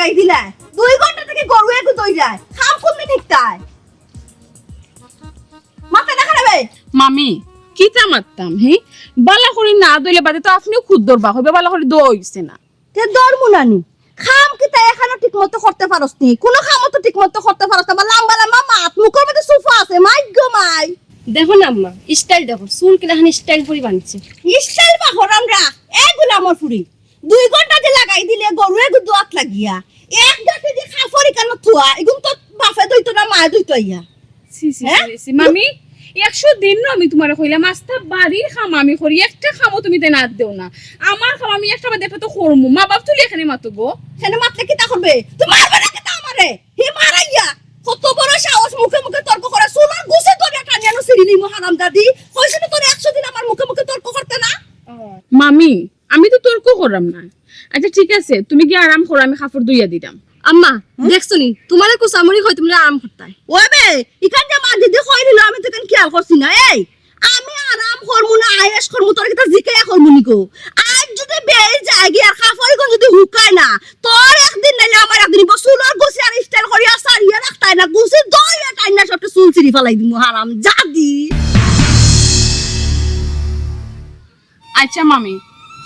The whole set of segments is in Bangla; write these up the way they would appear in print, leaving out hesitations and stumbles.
লাগাই দিলা 2 ঘন্টা থেকে গরু একু দই যায় খাম কোনদিন ঠিকতাই মাথা দেখা রে মামি কিতা মারতাম হে বালা করি না দইলে বাদে তো আপনিও খুদ দরবা হবে বালা করি দইছে না তে দরমু নানি খাম কিতা এখানে ঠিকমতো করতে পারস নি কোনো খামও তো ঠিকমতো করতে পারস না লম্বা লম্বা মাত মুখের মধ্যে সোফা আছে মাই গো মাই দেখো না আম্মা স্টাইল দেখো চুল কিলাখানি স্টাইল করে বানিয়েছে স্টাইল বা হরামরা এগুলো আমার ফুরি 2 ঘন্টা যে লাগাই দিলে গরু একু দোয়াত লাগিয়া এক দাঁতে যে খাফরি কেন থুয়া এগুন তো বাফে দইতো না মা দইতো ইয়া সি সি সি মামি 100 দিন না আমি তোমারে কইলাম আস্তা বাড়ির খাম আমি করি একটা খামো তুমি তে না দেও না আমার খাম আমি একটা বাদে একটা তো করমু মা বাপ তুলি এখানে মাতো গো সেনে মাতলে কি তা করবে তুই মারবে না কেতা আমারে হি মারাইয়া কত বড় সাহস মুখে মুখে তর্ক করে সোনার গুছে তোরে টানিয়ানো সিরিনি মহারাম দাদি কইছ না তোর 100 দিন আমার মুখে মুখে তর্ক করতে না মামি আমি তো তর্ক করলাম না আচ্ছা ঠিক আছে তুমি কি আরাম করো আমি কাপড় ধুইয়া দিতাম আম্মা দেখছো নি তোমার কুসামরি হয় তুমি আরাম করতাই ওই বে ইখান যে মা দিদি কই নিল আমি তো কেন খেয়াল করছি না এই আমি আরাম করমু না আয়েশ করমু তোর কিতা জিকায়া করমু নিকো আজ যদি বেই যায় গিয়া খাফরি কোন যদি হুকায় না তোর একদিন নাইলে আমার একদিন বসুলর গুছি আর স্টাইল করিয়া সারিয়া রাখতাই না গুছি দইয়া টাইনা সবটা চুল চিরি ফেলাই দিমু হারাম জাদি আচ্ছা মামি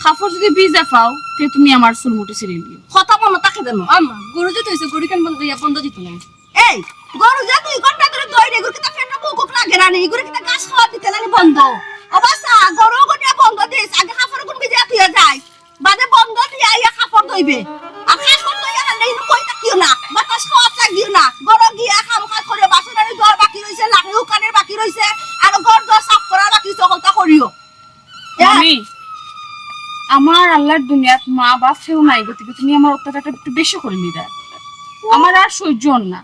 কাপড় যদি ভিজা পাও তে তুমি আমার চুল মুঠি ছিড়ে দিও কথা মনে তাকে দেন আম্মা গরু যে তৈছে গরু কেন বন্ধ দিত না এই গরু যা 2 ঘন্টা ধরে দই রে গুর কিতা ফেন্না মুকুক লাগে না নি গুর কিতা গাছ খাওয়া দিতে লাগি বন্ধ অবস্থা গরু গটিয়া বন্ধ দিস আগে খাফর কোন বিজা তুই যায় বাদে বন্ধ দিয়া ইয়া খাফর দইবে আর খাফর দইয়া হলে ইনু কইতা কিও না বাতাস খাওয়া লাগিও না গরু গিয়া খাম খা করে বাসনের দর বাকি রইছে লাখি উকানের বাকি রইছে আর গর দর সাফ করা বাকি সকলটা করিও মামি আমার আল্লাহর দুনিয়াত মা বাপ কেউ নাই গতিকে তুমি আমার অত্যাচারটা একটু বেশি করে নিদা আমার আর সহ্য হল না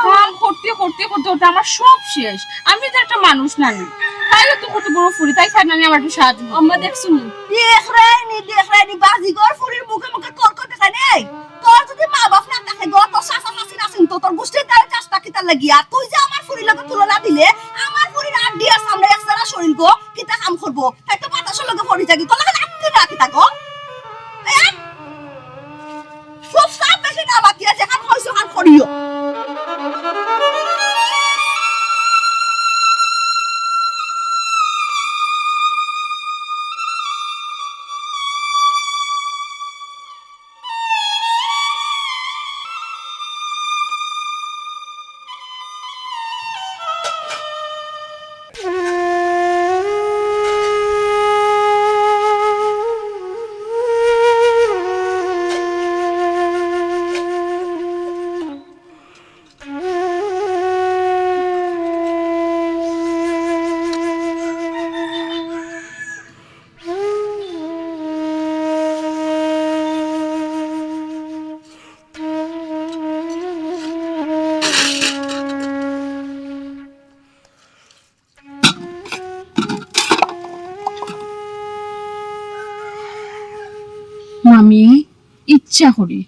কাম করতে করতে করতে করতে আমার সব শেষ আমি তো একটা মানুষ নানি তাই তো কত বড় ফুরি তাই খাই নানি আমার একটু সাহায্য করো। আম্মা দেখছো নি দেখ রে বাজি গর ফুরির মুখে মুখে তর্ক দেখাই নেই তোর যদি মা বাপ না থাকে গো তোর শাসা শাসি নাসিন তো তোর গোষ্ঠীর দ্বারা চাষটা কিতা লাগিয়া তুই যে আমার ফুরির লগে তুলনা দিলে আমার ফুরির আর দিয়ার সামনে একসারা শরীর গো কিতা কাম করবো তাই তো বাতাসের লগে পড়ি যাগি তোর লগে লাগতে না কিতা গো খুব সাপ বেশি না বাকি আছে যেখান হইছো খান করিও মামি ইচ্ছা করি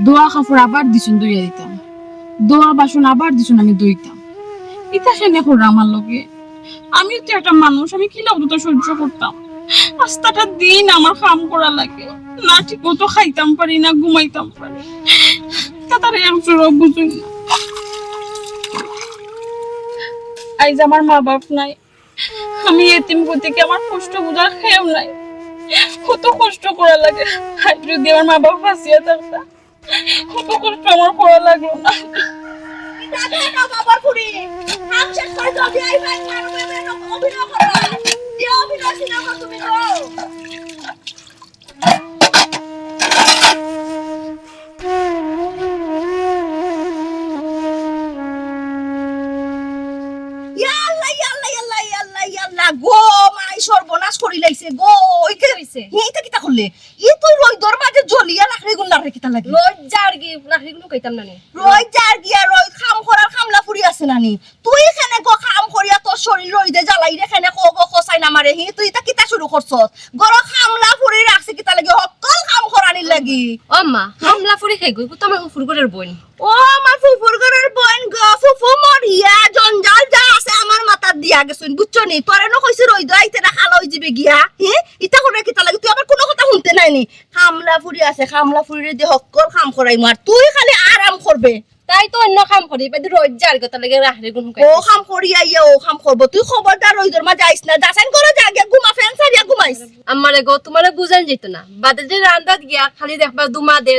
দোয়া কাপড় আবার দিছুন দইয়া দিতাম দোয়া বাসন আবার দিছুন আমি দইতাম ইতা সেনে করে আমার লগে আমি তো একটা মানুষ আমি কি লাগতো তো সহ্য করতাম আস্তাটা দিন আমার কাম করা লাগে না ঠিক মতো খাইতাম পারি না ঘুমাইতাম পারি তাতারে একজোর বুঝুন না আইজ আমার মা বাপ নাই আমি এতিম করতে কি আমার কষ্ট বুঝার খেয়েও নাই কত কষ্ট করা লাগে আর যদি আমার মা বাবা ফাঁসিয়া থাকতা কত কষ্ট আমার করা লাগলো না বাবার ফুরি হাম শেষ করে যদি আই ভাই মারবে না অভিনয় করবা যে অভিনয় সিনেমা তুমি নাও গো মাই সর্বনাশ করি লাইছে গো ওইকে হইছে এইটা কিটা করলে ই তুই রই দর মাঝে জ্বলিয়া লাখরে গুন লাখরে কিটা লাগে লজ্জার কি লাখরিগুলো কইতাম না নি রই যার গিয়া রই খাম করার খামলা ফুরি আছে নানি তুই এখানে গো খাম করিয়া তোর শরীর রই দে জ্বালাই রে এখানে কো গো কসাই না মারে হি তুই এটা কিটা শুরু করছস গর খামলা ফুরি রাখছে কিটা লাগে হকল খাম করানি লাগি ও মা হামলা ফুরি খাই গই তো আমার ফুর করে বোন ও আমার ফুফুর ঘরের বোন গো ফুফু মরিয়া জঞ্জাল যা আছে আমার মাথার দিয়া গেছুন বুঝছো নি তোরে ন কইছি রই দো আইতে না খালো হই যাবে গিয়া ইতা করে কিতা লাগি তুই আবার কোনো কথা শুনতে নাইনি খামলা ফুরি আছে খামলা ফুরিরে দি হক্কর কাম করাই মার তুই খালি আরাম করবে তাই তো অন্য কাম করি বাদ রোজ যার কথা লাগে রাহরে গুন ও খাম করি আইয়া ও খাম করব তুই খবরদার রই দর মা যাইস না যাসান করে যা গিয়া ঘুমা ফ্যান সারিয়া ঘুমাইস আমারে গো তোমারে বুঝান যেত না বাদে যে রান্দাত গিয়া খালি দেখবা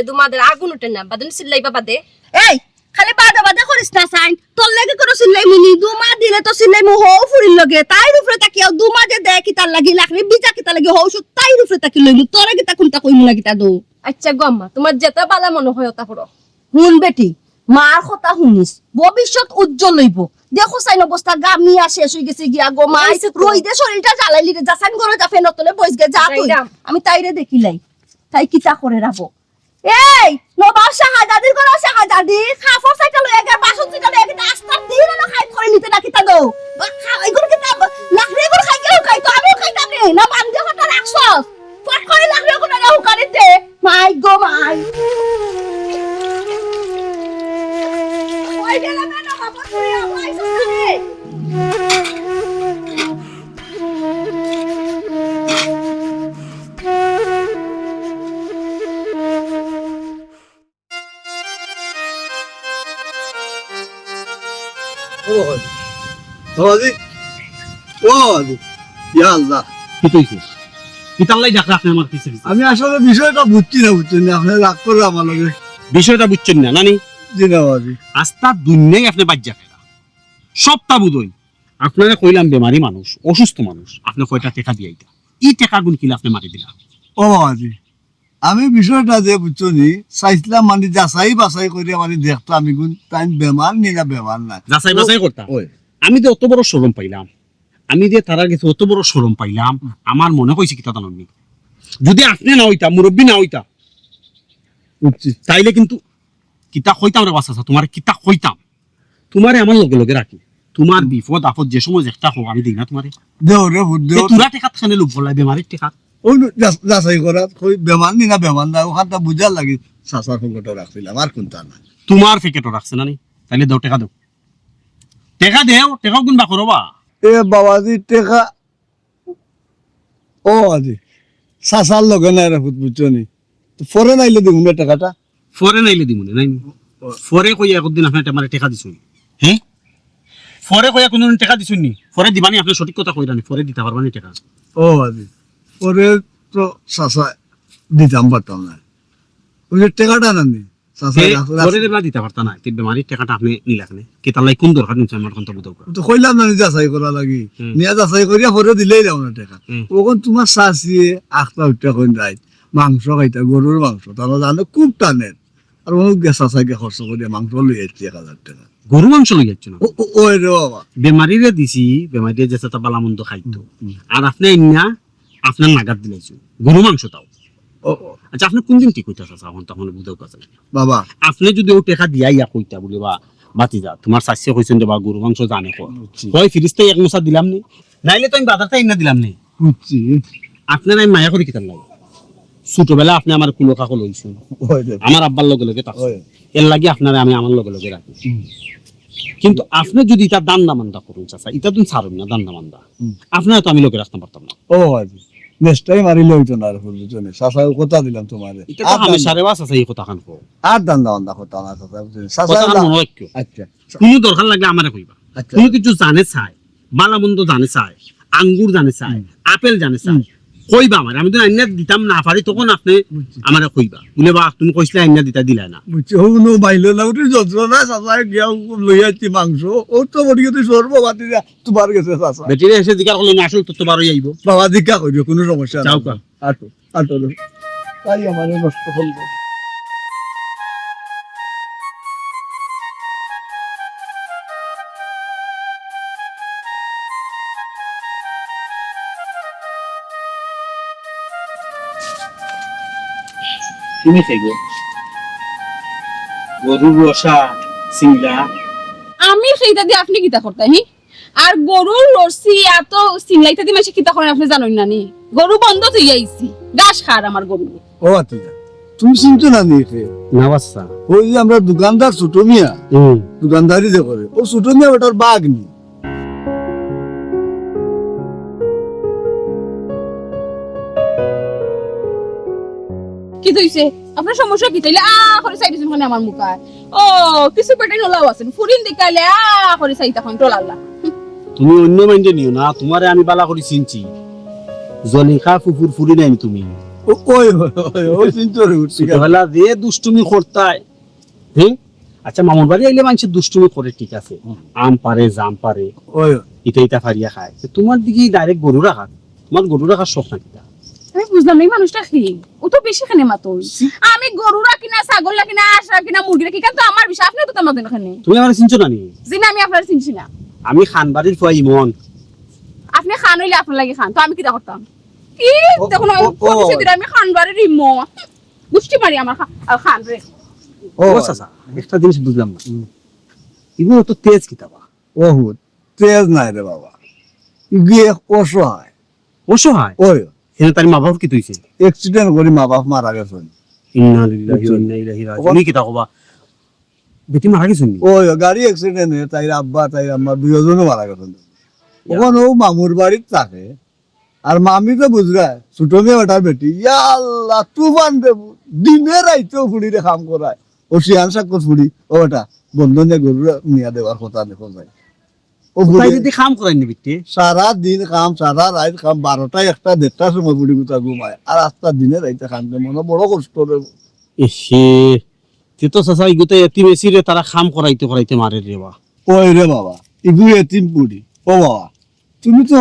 দুমাদের আগুন উঠে না বাদে সিলাইবা বাদে এই খালি বাদা বাদা করিস না সাইন তোর লাগি করে সিলাই মুনি দুমা দিলে তো সিলাই মু হও ফুরির লগে তাই রুফরে তাকিয়া দুমা যে দেয় কি তার লাগি লাখরে বিজা কি তার লাগি হও সু তাই রুফরে তাকি লইমু তোরা কি তা কোনটা কইমু না কি তা দো আচ্ছা গো আম্মা তোমার যেটা বালা মনে হয় ওটা করো হুন বেটি মার কথা শুনিস ভবিষ্যৎ উজ্জ্বল হইব দেখো সাইন অবস্থা গামিয়া শেষ হই গেছে গিয়া গো মাই রইদে শরীরটা জ্বালাইলি রে যাসান করে যা ফেন তলে বইস গে যা তুই আমি তাইরে দেখিলাই তাই কিতা করে রাখবো এই নবাব শাহজাদির ঘর শাহজাদি খাফর সাইটা লয়ে গে বাসন সিটা লয়ে গে আস্তা দিন না খাই করে নিতে না কিতা দো এগুলো কিতা লাখরে করে খাই গেল খাই তো আমিও খাইতাম নে না বান্দে হটা রাখছস ফট করে লাখরে করে রাহু করিতে মাই গো মাই ওই গেলা না খবর করে আইছস রে বাবাজি ও বাবাজি ইয়া আল্লাহ কি কইছে কিতাল্লাই ডাকরা আপনি আমার পিছে পিছে আমি আসলে বিষয়টা বুঝছি না বুঝছেন আপনি রাগ করে আমার লগে বিষয়টা বুঝছেন না নানি জি না বাবাজি আস্তা দুনিয়ায় আপনি বাজ্জা খাইলা সবটা বুঝই আপনারা কইলাম বেমারি মানুষ অসুস্থ মানুষ আপনি কয়টা টাকা দিয়াইতা এই টাকা গুণ কিলা আপনি মারি দিলা ও বাবাজি আমি বিষয়টা যে বুঝছো নি চাইছিলাম মানে যাচাই বাছাই করে মানে দেখতাম আমি কোন তাই বেমার নি না বেমার না যাচাই বাছাই করতাম ওই আমি যে অত বড় শরম পাইলাম আমি যে তারা গেছে অত বড় শরম পাইলাম আমার মনে হয়েছে কিতা জানেননি যদি আপনি না হইতা মুরব্বী না হইতা বুঝছি তাইলে কিন্তু কিতা হইতাম রে বাসা তোমার কিতা হইতাম তোমারে আমার লগে লগে রাখি তোমার বিপদ আপদ যে সময় একটা হোক আমি দিই না তোমারে দেও রে ভূত দেও তোরা টেকাত খানে লোক বলাই বেমারির টেকাত ওই যাচাই করা কই বেমার নি না বেমার না ওখানটা বুঝার লাগি চাচার সঙ্গটা রাখছিলাম আর কোনটা না তোমার ফেকেটও রাখছে না নি তাইলে দাও টেকা দাও টেকা দেও টেকা কোন বা করবা এ বাবাজি টেকা ও বাবাজি চাচার লগে নাই রে ভূত বুঝছো নি পরে নাইলে দিব না টাকাটা ফরে নাইলে দিমুনে নাই ফরে কইয়া একদিন আপনি আমার টেকা দিছুন হ্যাঁ ফরে কইয়া কোন টেকা দিছুন নি ফরে দিবানি আপনি সঠিক কথা কইরানি ফরে দিতে পারবানি টেকা ও বাবাজি পরে তো চাচা দিতাম পারতাম না ওই যে টাকাটা নানি চাচা ফরে দেবা দিতে পারতা না তে বেমারির টেকাটা আপনি নিলাকনে কে তালাই কোন দরকার নিছে আমার কোন বুঝাও তো কইলাম না যাচাই করা লাগি নিয়া যাচাই করিয়া পরে দিলেই যাও না টাকা ওখন তোমার চাচিয়ে আখটা উঠা কইন রাই মাংস খাইতা গরুর মাংস তারা জানো খুব টানেন আর ও গেছা চাইকে খরচ করিয়া মাংস লই যাচ্ছি 1000 টাকা গরু মাংস লই যাচ্ছ না ওই রে বাবা বেমারিরে দিছি বেমারিরে যে তা বালামন্দ খাইতো আর আপনি ইন্না আপনার নাগাদ দিলাইছো গরু মাংস তাও আচ্ছা আপনি কোন দিন ঠিক কইতা চাচা এখন তখন বুঝাও কথা বাবা আপনি যদি ও টাকা দিয়া ইয়া কইতা বলে বা বাতি যা তোমার শাস্য কইছেন যে বা গরু মাংস জানে কয় ফিরিস্তে এক মশা দিলাম নি নাইলে তো আমি বাজারটা ইন্না দিলাম নি বুঝছি আপনার আমি মায়া করি কিতার লাগে ছোটবেলা আপনি আমার কুলো কাকল হইছেন আমার আব্বার লগে লগে থাকছে এর লাগি আপনারা আমি আমার লগে লগে রাখি কিন্তু আপনি যদি এটা দান্দা মান্দা করুন চাচা এটা তুমি ছাড়ুন না দান্দা মান্দা আপনারা তো আমি লগে রাখতে পারতাম না ও বাবা নেক্সট টাইম আর লইতো না আর বুঝছো না চাচা কথা দিলাম তোমারে এটা তো আমি সারে বাস আছে এই কথা খান কো আর দান্দা বান্দা কথা না চাচা বুঝছেন কথা চাচা মনে রাখো আচ্ছা কোনো দরকার লাগলে আমারে কইবা আচ্ছা কোনো কিছু জানে চাই বালামন্দ জানে চাই আঙ্গুর জানে চাই আপেল জানে চাই কইবা আমার আমি তো আইনা দিতাম না পারি তখন আপনি আমারে কইবা বলে বা তুমি কইছলে আইনা দিতা দিলা না বুঝছি ও নো মাইলো না উঠে যন্ত্রণা চাচা গিয়া লই যাচ্ছি মাংস ও তো বড়ি তুই সর্ববাতি তোমার গেছে চাচা বেটিরে এসে জিকার করলে না আসল তো বারোই আইব বাবা দিকা করিও কোনো সমস্যা যাও না আটো আটো তাই আমার নষ্ট হলো তুমি খাইগো গরুর রসা সিংলা আমি সেইটা দিয়ে আপনি কিতা করতে হি আর গরুর রসি এত সিংলাইটা দিয়ে মাসে কিতা করেন আপনি জানেন না নি গরু বন্ধ হয়ে যাইছি ঘাস খার আমার গরু ও আচ্ছা তুমি চিনছো না নিয়ে না বাচ্চা ওই যে আমরা দোকানদার ছোট মিয়া দোকানদারি যে করে ও ছোট মিয়া ওটার বাঘ নি কি হইছে আপনার সমস্যা কি তাইলে করে চাইতেছেন মানে আমার মুখায় ও কিছু পেটে নলাও আছেন ফুরিন দেখাইলে করে চাইতা কোন টলাল্লা তুমি অন্য মাইন্ডে নিও না, তোমারে আমি বালা করে চিনছি। জলিখা ফুফুর ফুরি নাই তুমি। ওই ওই চিন্তা রে উঠছি ছোটবেলা যে দুষ্টুমি করতাই, হ্যাঁ? আচ্ছা মামুর বাড়ি আইলে মানুষ দুষ্টুমি করে, ঠিক আছে, আম পারে জাম পারে, ওই ইটা ফারিয়া খায়। তোমার দিকে ডাইরেক্ট গরু রাখা, তোমার গরু রাখার শখ নাকি? আমি বুঝলাম না এই মানুষটা কি, ও তো বেশি খানে মাতই। আমি গরু রাখি না, ছাগল রাখি না, হাঁস রাখি না, মুরগি রাখি, কিন্তু আমার বিষয় আপনি তো আমাদের এখানে। তুমি আমার চিনছো না নি? জি না, আমি আপনার চিনছি না। আমি খানবাড়ির ফুয়া ইমন। আপনি খান হইলে আপনার লাগে খান, তো আমি কি করতাম? কি দেখুন আমি খানবাড়ির ইমো গুষ্টি মারি আমার খান রে। ও চাচা, একটা জিনিস বুঝলাম না, ইমন তো তেজ কিতাবা। ও তেজ নাই রে বাবা, গিয়ে অসহায় অসহায়। ওই এনে তার মা বাপ কি তুইছে? অ্যাক্সিডেন্ট করে মা বাপ মারা গেছে। ইন্না লিল্লাহি ওয়া ইন্না ইলাইহি রাজিউন। তুমি কি তাকবা? বেটি মারা গেছে নি? ওই গাড়ি অ্যাক্সিডেন্ট হয়ে তাই আব্বা তাই আম্মা দুইজনও মারা গেছে। ওখানে ও মামুর বাড়ির থাকে, আর মামি তো বুঝরা ছোট মেয়ে ওটার বেটি, ইয়া আল্লাহ তুফান দেবো দিনে রাইতেও ফুড়িরে কাম করায়। ও শিয়ান সাক্ষর ফুড়ি ওটা বন্ধনে গরু নিয়ে দেওয়ার কথা দেখো যায়। ও তাই যদি কাম করাই নি বেটি? সারা দিন কাম, সারা রাত কাম, 12টা 1টা 1:30টার সময় বুড়ি গুতা ঘুমায়, আর আস্তা দিনে রাইতে কাম করে, মনে বড় কষ্ট রে। এসে তে তো চাচা ইগুতে এতিম এসিরে তারা কাম করাইতে মারে রে বা। ওই রে বাবা ইগু এতিম পুড়ি। ও বাবা তুমি তো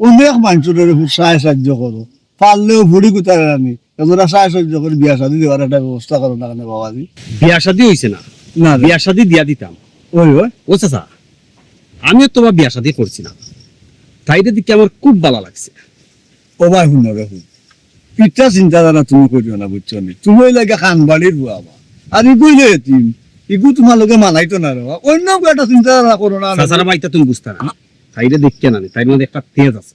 অনেক মানুষের সাহায্য করো, পারলেও বুড়ি গুতা রানি এগুলা সাহায্য করে বিয়া শাদি দেওয়ার একটা ব্যবস্থা করো না কেন বাবাজি? বিয়া শাদি হইছে না? না বিয়া শাদি দিয়া দিতাম। ওই ওই ও চাচা, আমিও তোমার বিয়া শাদি করছি না, তাইটা দিকে আমার খুব ভালো লাগছে। ও ভাই শুন রেখো, পিঠা চিন্তাধারা তুমি করিও না, বুঝছো নি? তুমি ওই লাগে খান বাড়ির বাবা, আর ইগুইলে এতিম, ইগু তোমার লগে মানাইতো না রে বাবা। অন্য একটা চিন্তাধারা করো না। চাচারা মাইটা তুমি বুঝতে না, তাইটা দেখতে না, তাইর মধ্যে একটা তেজ আছে,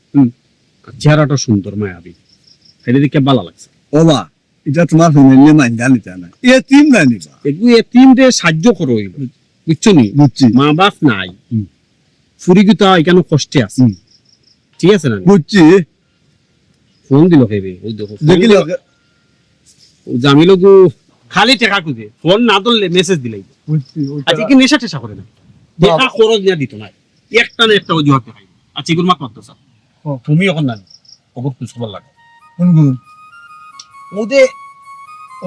আর চেহারাটা সুন্দর মায়াবী, তাইটা দেখে ভালো লাগছে। ও বা এটা তোমার ফ্যামিলি মাইন্ডা নিতে না, এতিম না নিবা। এগুলো এতিম রে সাহায্য করো, বুঝছো নি? বুঝছি মা বাপ নাই, ফুরি গুতা এখানে কষ্টে আছে, ঠিক আছে না? বুঝছি। ফোন দিল খেবে, ওই দেখো দেখি জামিল গো খালি টাকা খুঁজে, ফোন না ধরলে মেসেজ দিলাই। বুঝছি আজকে কি নেশা টেশা করে না, দেখা খরচ নিয়ে দিত না, একটা না একটা অজুহাত দেখাই। আচ্ছা এগুলো মাত করতো স্যার, তুমি এখন না খবর খুঁজ খবর লাগে কোনগুলো ওদে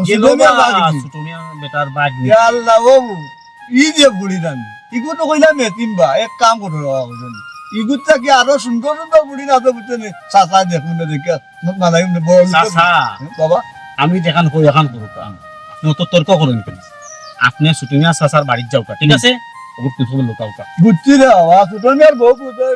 ছোটমিয়া বাগনি। ছোটমিয়া বেটার বাগ নি। ইয়া আল্লাহ ও ই যে বুড়ি দান ইগু তো কইলাম এতিম বা, এক কাম করো বাবা, ইগুতা কি আরো সুন্দর সুন্দর বুড়ি না তো বুঝতে নে চাচা দেখুন না দেখে মালাই বড় চাচা বাবা আমি দেখান কই এখান করুক, আপনি তো তর্ক করেন কেন? আপনি ছোটমিয়া চাচার বাড়ির যাও, ঠিক আছে? খবর খুঁজ খবর লোকাও। বুঝছি রে বাবা, ছোটমিয়ার বউ বুঝে।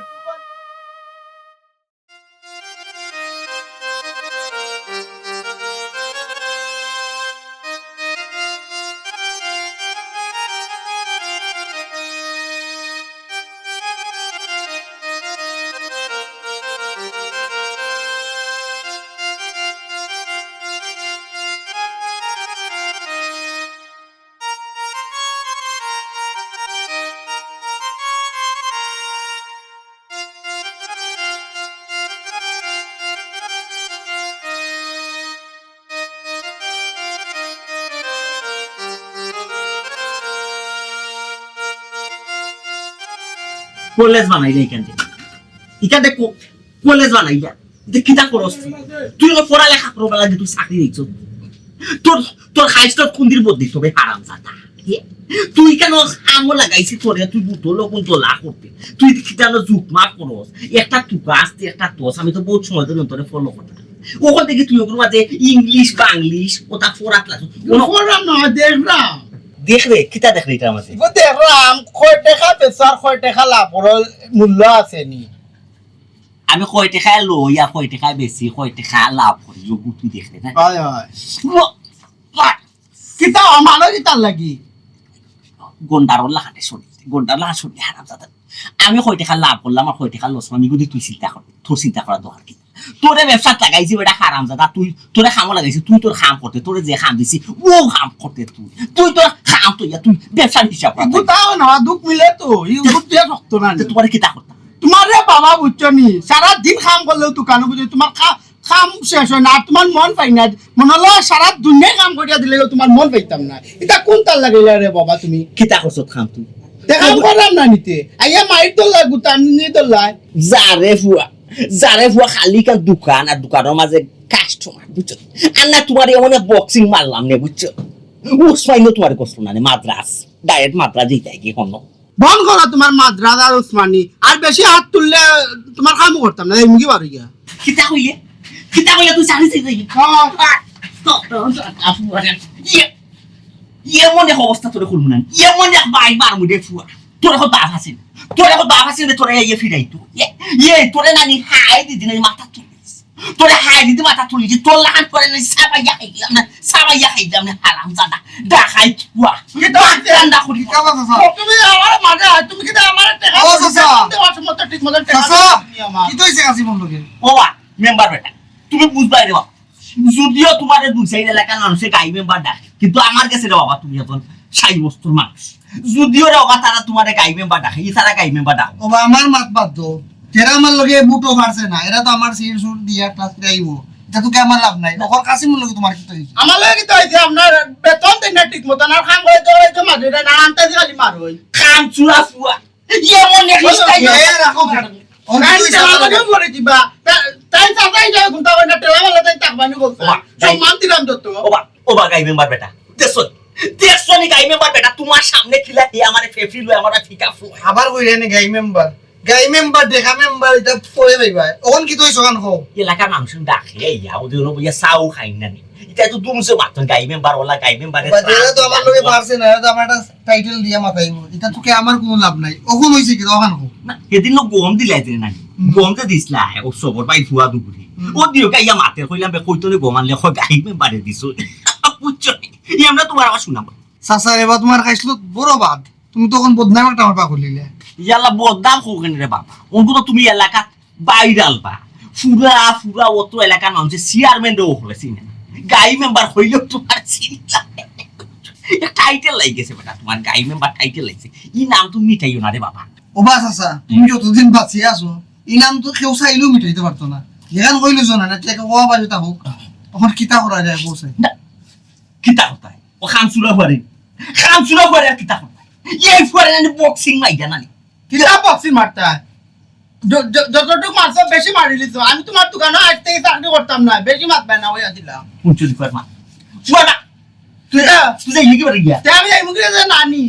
কলেজ বানাইলে এখান থেকে এখান থেকে কলেজ বানাইলা কিতা করস তুই পড়ালেখা করবা লাগে, তুই চাকরি দিচ্ছ, তোর তোর হাইস্টত কুন্দির বদলি তবে হারাম জাতা। তুই কেন আমো লাগাইছি তোরে, তুই বুতলো কোন তোলা করতে, তুই কিতানো জুক মার করস, একটা টুকা আসতে একটা তোস। আমি তো বহুত সময় ধরে তোরে ফলো করতে, ওখান থেকে তুই ওগুলো মাঝে ইংলিশ বাংলিশ ওটা পড়াত লাগছ। দেখলাম দেখবে কিতা দেখলে এটা আমাদের দেখলাম কয় টাকা বেচার কয় টাকা লাভর মূল্য আছে নি। আমি কয় টাকা লইয়া কয় টাকা বেশি কয় টাকা লাভ করি তুই দেখলে না? কিতা আমারও কিতার লাগি গন্ডারর লাহাতে শুনি, গন্ডার লাহা শুনি হারাম জাদা। আমি কয় টাকা লাভ করলাম আর কয় টাকা লস, আমি যদি তুই চিন্তা কর, তোর চিন্তা করা দরকার কি? তোরে ব্যবসা লাগাইছি বেটা হারাম জাদা তুই তোরে খামো লাগাইছি তুই তোর খাম করতে তোরে যে খাম দিছি ও খাম করতে তুই তোর খাম তুই ব্যবসার হিসাব রাখ। তাও না দুঃখ মিলে তো এই বুদ্ধি শক্ত না তোমার কি তা করতাম তোমার রে বাবা বুঝছো নি সারা দিন কাম করলেও দোকানে বুঝে তোমার কাম শেষ হয় না আর তোমার মন পাই না মনে হলো সারা দুনিয়ায় কাম করিয়া দিলেও তোমার মন পাইতাম না এটা কোন তার লাগাইলা রে বাবা তুমি কি তা করছ খাম তুই কাম করলাম না নিতে আইয়া মাইর তো লাগু তার নিয়ে তো লাই যারে ফুয়া খালি কান দোকান আর দোকানের মাঝে কাস্টমার বুঝছো আর না তোমার এমন বক্সিং মারলাম নে বুঝছো উসমাইনো তোমার কষ্ট না মাদ্রাস ডাইরেক্ট মাদ্রাস যেটাই কি কোনো বন করো তোমার মাদ্রাজ আর উসমানি আর বেশি হাত তুললে তোমার কামও করতাম না এই মুখি বাড়ি গিয়া কিতা কইলে তুই জানিস এমন এক অবস্থা তোরে করবো না এমন এক বাইবার মুদে ফুয়া তোরে হো বাপ আছে তোরে ইয়ে ফিরাই তো তোরে নানি হাই দিদি না মাথা তুলিস তোরে হাই দিদি মাথা তুলিস তোর লাগান করে না সাবাইয়া খাইলাম না হারাম জাদা দেখাই ফুয়া ঠান্ডা করি তুমি আমার মাঝে তুমি কি আমার টাকা দেওয়ার সময় ঠিক মতো টাকা কি তো হইছে কাছে বন্ধুকে বাবা মেম্বার বেটা তুমি বুঝবাই রে বাবা যদিও তোমার দুই সাইড এলাকার মানুষের গাই মেম্বার ডাকে কিন্তু আমার কাছে রে বাবা তুমি এখন সাই বস্তুর মানুষ যদিও রে বাবা তারা তোমার গাই মেম্বার ডাকে তারা গাই মেম্বার ডাকে বাবা আমার মাত বাদ দো তেরা আমার লগে বুটো ফারছে না এরা তো আমার সির সুর দিয়া ক্লাস আইবো এটা তো কি আমার লাভ নাই ওর কাছে মূল্য তোমার কি তো হইছে আমার লগে কি তো হইছে আপনার বেতন দেন না ঠিক মতো না খাম করে তো হইছে মাঝে না আনতে খালি মার হই খান চুরা ফুয়া এমন এক স্টাইল রাখো ওবা গাই মেম্বার বেটা দেখছো নি গাই মেম্বার বেটা তোমার সামনে খিলা দিয়ে আমার ফেফরি লয় আমার ফিকা ফুয়া আবার কইরে নি গাই মেম্বার দেখা মেম্বার এটা পড়ে যাইবা ওন কি তুই সকান হও এলাকার মানুষ ডাকে ইয়া ওদের বইয়া চাও খাই না নি এটা তো দুমছে মাত্র গাই মেম্বার ওলা গাই মেম্বারে বাজারে তো আমার লগে পারছে না তো আমার একটা টাইটেল দিয়া মাথাইবো এটা তো কি আমার কোনো লাভ নাই ওখন হইছে কি ওখান হও না এদিন গম দিলাইতে না গম তো দিছলা ও সবর পাই ফুয়া দুপুরি ও দিও গাইয়া মাতে কইলাম বে কইতনে গমানলে কই গাই মেম্বারে দিছো বুঝছো আমরা তোমার আবার শুনাবো সাসা এবার তোমার খাইছিল বড় বাদ তুমি তখন বদনাম একটা আমার পাগল লিলে ইয়ালা বদনাম হোকেন রে বাবা অন্তত তুমি এলাকা বাইরাল বা ফুরা অত এলাকার মানুষ চেয়ারম্যান ও হয়েছি না গাই মেম্বার হইলেও তোমার চিন্তা টাইটেল লাগি গেছে বেটা তোমার গাই মেম্বার টাইটেল লাগছে ই নাম তুমি মিটাইও না রে বাবা ও বা সাসা তুমি যতদিন বাঁচিয়ে আছো এই নাম তো কেউ চাইলেও মিটাইতে পারতো না যেখান কইলো শোনা না টেকা কোয়া বাজুতা হোক তখন কিতা করা যায় বসে কিতা কোথায় ও খামসুরা করে আর কিতা কোথায় এই ফুয়ারে না বক্সিং মাই জানানি কিতা বক্সিং মারতা যতটুকু মারছো বেশি মারি লিছো আমি তোমার দোকানে আজ থেকে চাকরি করতাম না বেশি মারবে না ওই দিলাম মুচুরি কর মা ফুয়াটা তুই যাই কি করে গিয়া আমি এই মুখে যে নানি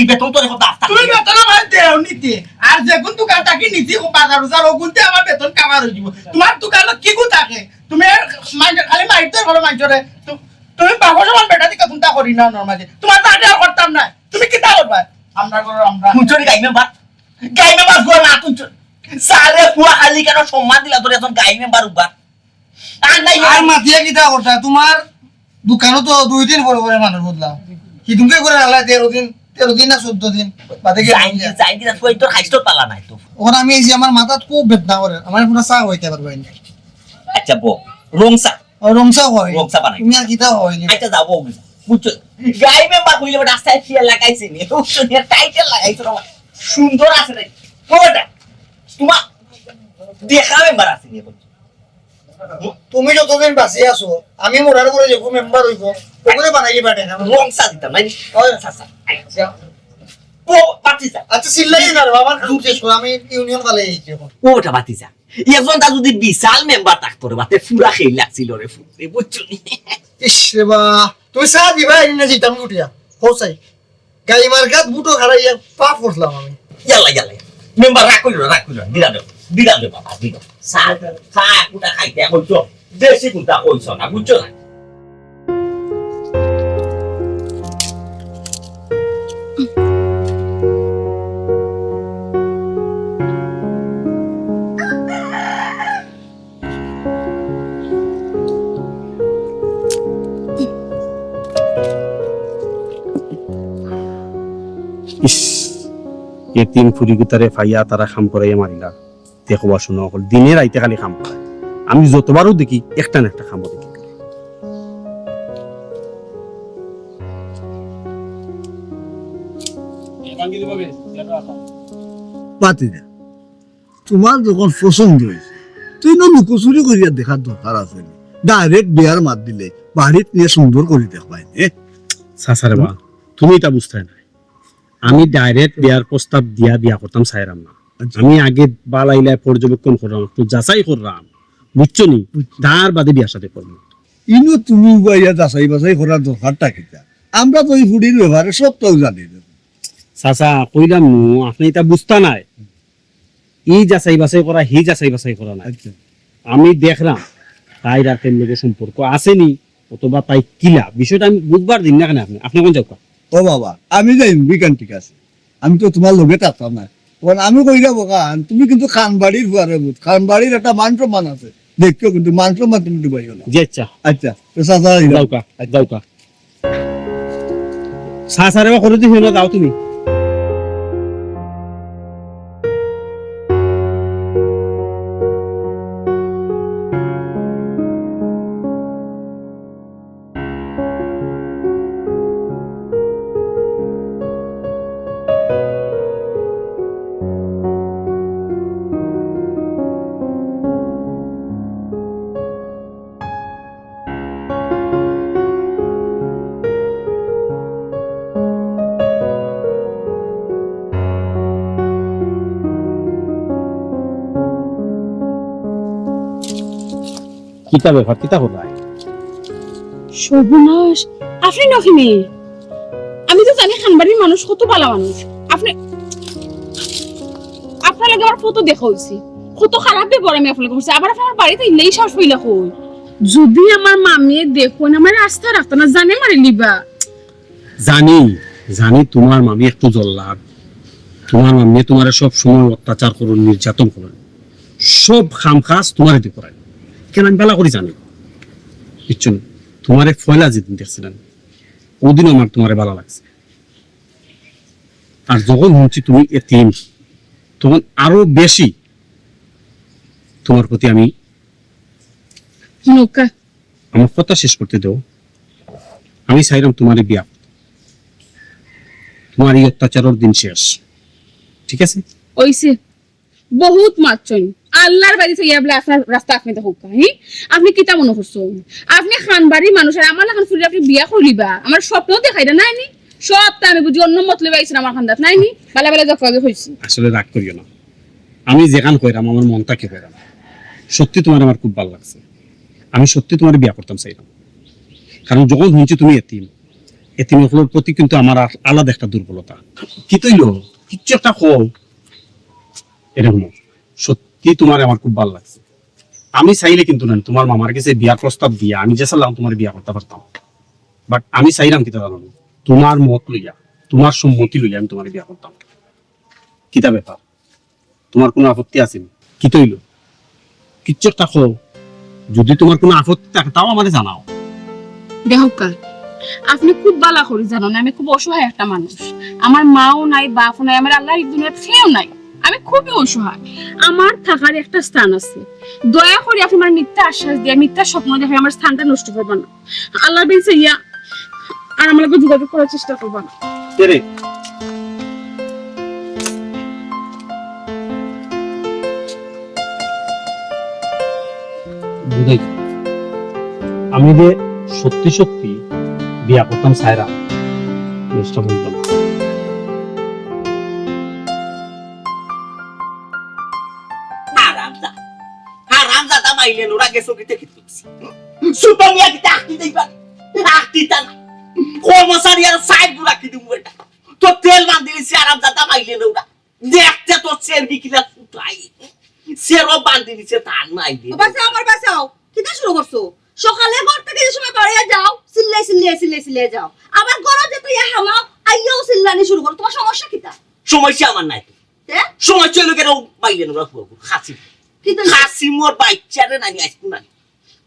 বেতন তোরে কথা আস্তা তুমি বেতন আমার দেও নিতে আর যে কোন দোকানটা কি নিতে ও বাজার উজার ও গুনতে আমার বেতন কামার হই যাব তোমার দোকানে কি গু থাকে তুমি খালি মাইতে ঘর মাইজরে তুমি বাবা সমান বেটা দিকে চিন্তা করি না নরমালি তোমার তো আর করতাম না তুমি কি তা করবা আমরা মুচুরি গাই মেম্বার গোর না তুই সারে ফুয়া খালি কেন সম্মান দিলা তোর এখন গাই মেম্বার উবার আর নাই আর মাতিয়া কিটা করতা তোমার দোকানে তো 2 দিন পরে পরে মানুষ বদলা কি তুমি করে আলা 13 দিন না 14 দিন বাদে কি যাই দিনা তুই তোর খাইছো পালা নাই তো ওখান আমি এই যে আমার মাথা খুব বেদনা করে আমার পুরো চা হইতে পারবে না আচ্ছা বো রংসা রংসা হয় রংসা বানাই তুমি আর কিটা হয় আচ্ছা যাবো বুঝছো গাই মেম্বার কইলে রাস্তায় ফিয়া লাগাইছে নি ও সুন্দর টাইটেল লাগাইছো রে সুন্দর আছে রে কোটা তোমার দেখা মেম্বার আছে নি তুমি যতদিন বাঁচি আছো আমি মোরার করে যে মেম্বার হইব ওগুলো বানাইলি বাটে রংসা দিতাম নাই আচ্ছা ও পাতিসা আচ্ছা সিল্লাই না রে বাবা দূর শেষ করে আমি ইউনিয়ন কালে এইছি এখন ওটা পাতিসা একজন তা যদি বিশাল মেম্বার থাকতো রে বাতে পুরা খেয়ে লাগছিল রে ফুলে বুঝছো ইস রে বা তুই সা দিবা ইনা জিতাম উঠিয়া হোসাই গাই মার্কাত বুটো হারাইয়া পা পড়লাম আমি ইয়ালা মেম্বার রাখ কইলো দিরা দে বাবা দিরা সা কুটা খাইতে কইছো দেশি কুটা কইছো না বুঝছো না ইস এতিম ফুরি গুতারে ফাইয়া তারা খাম করাইয়া মারিলা দেখবা শোনো অকল দিনে রাইতে খালি খাম করায় আমি যতবারও দেখি একটা না একটা খামো দেখি। পাতি না তোমার যখন পছন্দ হয়েছে তুই না লুকোচুরি করিয়া দেখার দরকার আছে ডাইরেক্ট বিয়ার মাত দিলে বাড়িত নিয়ে সুন্দর করে দেখবাই সাসারে বা তুমি এটা বুঝতে না, আমি ডাইরেক্ট বিয়ার প্রস্তাব দিয়া বিয়া করতাম সাইরাম না। আমি আগে বালাইলায় পর্যবেক্ষণ করলাম, একটু যাচাই করলাম, বুঝছো নি, তার বাদে বিয়ার সাথে করবো। ইনো তুমি বাইয়া যাচাই বাছাই করার দরকারটা কিটা? আমরা তো এই ফুডির ব্যবহারে সব তো জানি না। চাচা কইলাম নু, আপনি এটা বুঝতা নাই, ই যাচাই বাছাই করা হি যাচাই বাছাই করা নাই। আচ্ছা আমি দেখলাম তাই রাতের লোকে সম্পর্ক আসেনি অথবা তাই কিলা, বিষয়টা আমি বুধবার দিন না কেন আপনি আপনি কোন যাও? ও বাবা আমি যাই বিকান, ঠিক আছে, আমি তো তোমার লগে থাকতাম না, কারণ আমি কই যাবো কান তুমি কিন্তু খানবাড়ির ফুয়ারে বুধ, খানবাড়ির একটা মান সম্মান আছে, দেখছো কিন্তু মান সম্মান তুমি ডুবাইও না। জি আচ্ছা আচ্ছা তো চাচা যাওকা যাওকা সাসারে বা করে দিও না, যাও তুমি। কিতা ব্যাপার, কিতা হলাই? সর্বনাশ, আপনি নখিনি? আমি তো জানি খানবাড়ির মানুষ কত ভালো মানুষ। আপনি আপনার লাগে আমার ফটো দেখা হয়েছে, কত খারাপ ব্যবহার আমি আপনাকে করছি, আবার আপনার বাড়িতে ইলেই শ্বাস হইলা কই। যদি আমার মামিয়ে দেখুন আমার রাস্তা রাখতো না, জানে মারি লিবা। জানি জানি তোমার মামি একটু জল্লাদ, তোমার মামি তোমার সব সময় অত্যাচার করুন, নির্যাতন করুন, সব খামখাস তোমার এতে করায়। কেন আমি বেলা করি জানি, বুঝছো না? তোমার ফয়লা যেদিন দেখছিলেন ওদিন আমার তোমার ভালো লাগছে, আর যখন শুনছি তুমি এতিম তখন আরো বেশি তোমার প্রতি আমি। নৌকা আমার কথা শেষ করতে দাও। আমি চাইলাম তোমার বিয়া, তোমার এই অত্যাচারের দিন শেষ, ঠিক আছে? ওইছে বহুত মারছেন আল্লাহর বাড়ি থেকে বলে আপনার রাস্তা আপনি দেখুক। হ্যাঁ আপনি কিতা মনে করছেন আপনি খানবাড়ি মানুষ, আর আমার লাগান ফুলে আপনি বিয়া করিবা? আমার স্বপ্ন দেখাই না নাইনি, সবটা আমি বুঝি অন্য মতলবে আইছেন আমার খান্দাত নাইনি, বেলা বেলা যখন হয়েছি। আসলে রাগ করিও না, আমি যেখান কইরাম আমার মনটাকে কইরাম। সত্যি তোমার আমার খুব ভালো লাগছে, আমি সত্যি তোমার বিয়া করতাম চাইলাম, কারণ যখন শুনছি তুমি এতিম, এতিমের প্রতি কিন্তু আমার আলাদা একটা দুর্বলতা। কি তৈল কিচ্ছু একটা কও এরকম, সত্যি তোমার আমার খুব ভালো লাগছে। আমি চাইলে কিন্তু না তোমার মামার কাছে বিয়ার প্রস্তাব দিয়া আমি যে চাইলাম তোমার বিয়া করতে পারতাম, বাট আমি চাইলাম কিতা জানো, তোমার মত লইয়া তোমার সম্মতি লইয়া আমি তোমার বিয়া করতাম। কিতা ব্যাপার, তোমার কোনো আপত্তি আছে? কি তৈল কিচ্ছু একটা কও, যদি তোমার কোনো আপত্তি থাকে তাও আমারে জানাও। দেহকা আপনি খুব বালা করি জানো না, আমি খুব অসহায় একটা মানুষ, আমার মাও নাই বাপও নাই, আমার আল্লাহর দুনিয়ার কেউ নাই, আমি খুবই অসহায়, আমার থাকার একটা স্থান আছে, দয়া করে আপনি আমার মিথ্যা আশ্বাস দিয়ে মিথ্যা স্বপ্ন দেখে আমার স্থানটা নষ্ট করবেন না, আল্লাহ বেঁচে ইয়া আর আমার লোক যোগাযোগ করার চেষ্টা করবেন না। আমি যে সত্যি সত্যি বিয়া করতাম সায়রা, চেষ্টা বলতাম। হারামজাদা মাইলেন ওরা গেছো কিতে কিতে সুপামিয়া কিতে আকি দেইবা আকি তা কর্মচারী আর সাইড গুলা কি দিমু এটা তো তেল মান দিলিছি হারামজাদা মাইলেন ওরা দেখতে তো চেরবি কিলা ফুটাই সেরো বান্ধি দিছে ধান মাইলে বাঁচাও আমার বাঁচাও, কিটা শুরু করছো? সকালে ঘর থেকে যে সময় বাড়িয়ে যাও সিল্লাই যাও, আবার ঘরে যেতে ইয়া হামাও আইয়াও সিল্লানি শুরু করো, তোমার সমস্যা কিটা? সমস্যা আমার নাই, হ্যাঁ সমস্যা লোকের মাইলেন ওরা খাসি কিন্তু খাসি মোর বাচ্চারে নানি আইসকু নানি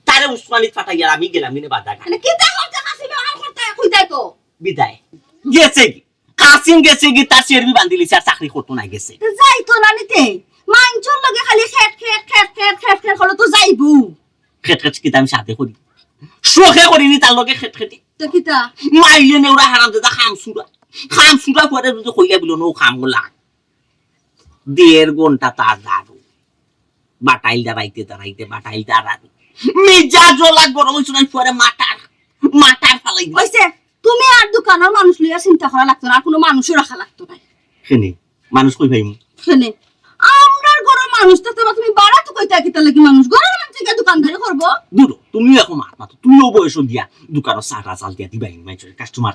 তারে উসমানিত ফাটাইয়া আমি গেলাম মিনে বাধা মানে কিটা করতে কাছিবে আমার করতে কইতাই তো বিদায় গেছে কি কাসিম গেছে কি তার চেরবি বান্ধিলিছে আর চাকরি করতে না গেছে যাই তো নানিতে মাঞ্চর লগে খালি খেট খেট খেট খেট খেট খেট হলো তো যাইবো খেট খেট কিতা আমি সাথে করি শোকে করিনি তার লগে খেট খেটি তো কিতা মাইলে নেউরা হারাম দাদা খাম সুরা পরে যদি কইয়া বিল নো খাম গুলা 1.5 ঘন্টা তার দাঁড়ো বাটাইল দাঁড়াইতে বাটাইল দাঁড়ানি মিজাজ লাগ গরম হইছ না পরে মাটার ফালাই দিই কইছে তুমি আর দোকানের মানুষ লইয়া চিন্তা করা লাগতো না আর কোনো মানুষও রাখা লাগতো না কেনে মানুষ কই ভাইমু শুনে আমরার ঘরের মানুষ তো তুমি বাড়া তো কইতা কিতা লাগি মানুষ ঘরের মানুষ থেকে দোকানদারি করবো দুটো তুমিও এখন মাত তুমিও বয়স দিয়া দোকানের চাটা চাল দিয়া দিবাই মাইছের কাস্টমার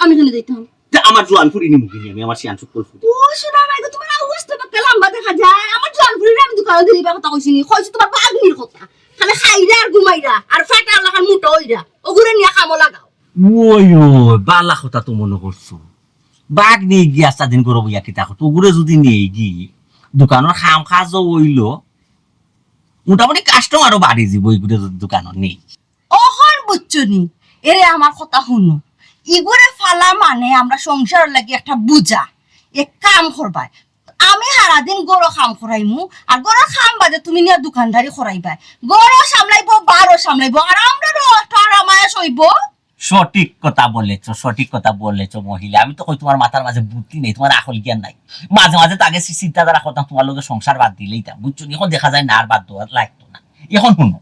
আমি কেন দিতাম আমার জোয়ান ফুরি নিমু কিনি আমি আমার শিয়ান চুপ করছি ও শোনা নাই গো তোমার অবস্থা বাক্কা লম্বা দেখা যায় আমার জল ফুরিরে আমি দোকানে দিলিবা কথা কইছিনি কইছি তোমার বাগনির কথা খালি খাইরা আর ঘুমাইরা আর ফাটা লাগান মুটো হইরা ওগুরে নিয়া কামো লাগাও ওই বালা কথা তো মনে করছো বাঘ নিয়ে গিয়া স্বাধীন করবো ইয়া কিতা তো ওগুলো যদি নিয়ে গিয়ে দোকানের খাম খাজ হইল মোটামুটি কাস্টমারও বাড়ি যাব ওইগুলো দোকানের নেই ওহন বুঝছনি এরে আমার কথা শুনো ইগুরে ফালা মানে আমরা সংসার লাগি একটা বুঝা এক কাম করবাই আমি সারাদিন গরো খাম করাইমু আর গরো খাম বাদে তুমি নিয়ে দোকানদারি করাইবা গরো সামলাইবো বারো সামলাইবো আর আমরা আরামায়া সইব সঠিক কথা বলেছো মহিলা আমি তো কই তোমার মাথার মাঝে বুদ্ধি নেই তোমার আকল জ্ঞান নাই মাঝে মাঝে তাকে চিন্তাধারা করতাম তোমার লোকের সংসার বাদ দিলেই তা বুঝছো এখন দেখা যায় না আর বাদ দেওয়ার লাগতো না এখন শুনো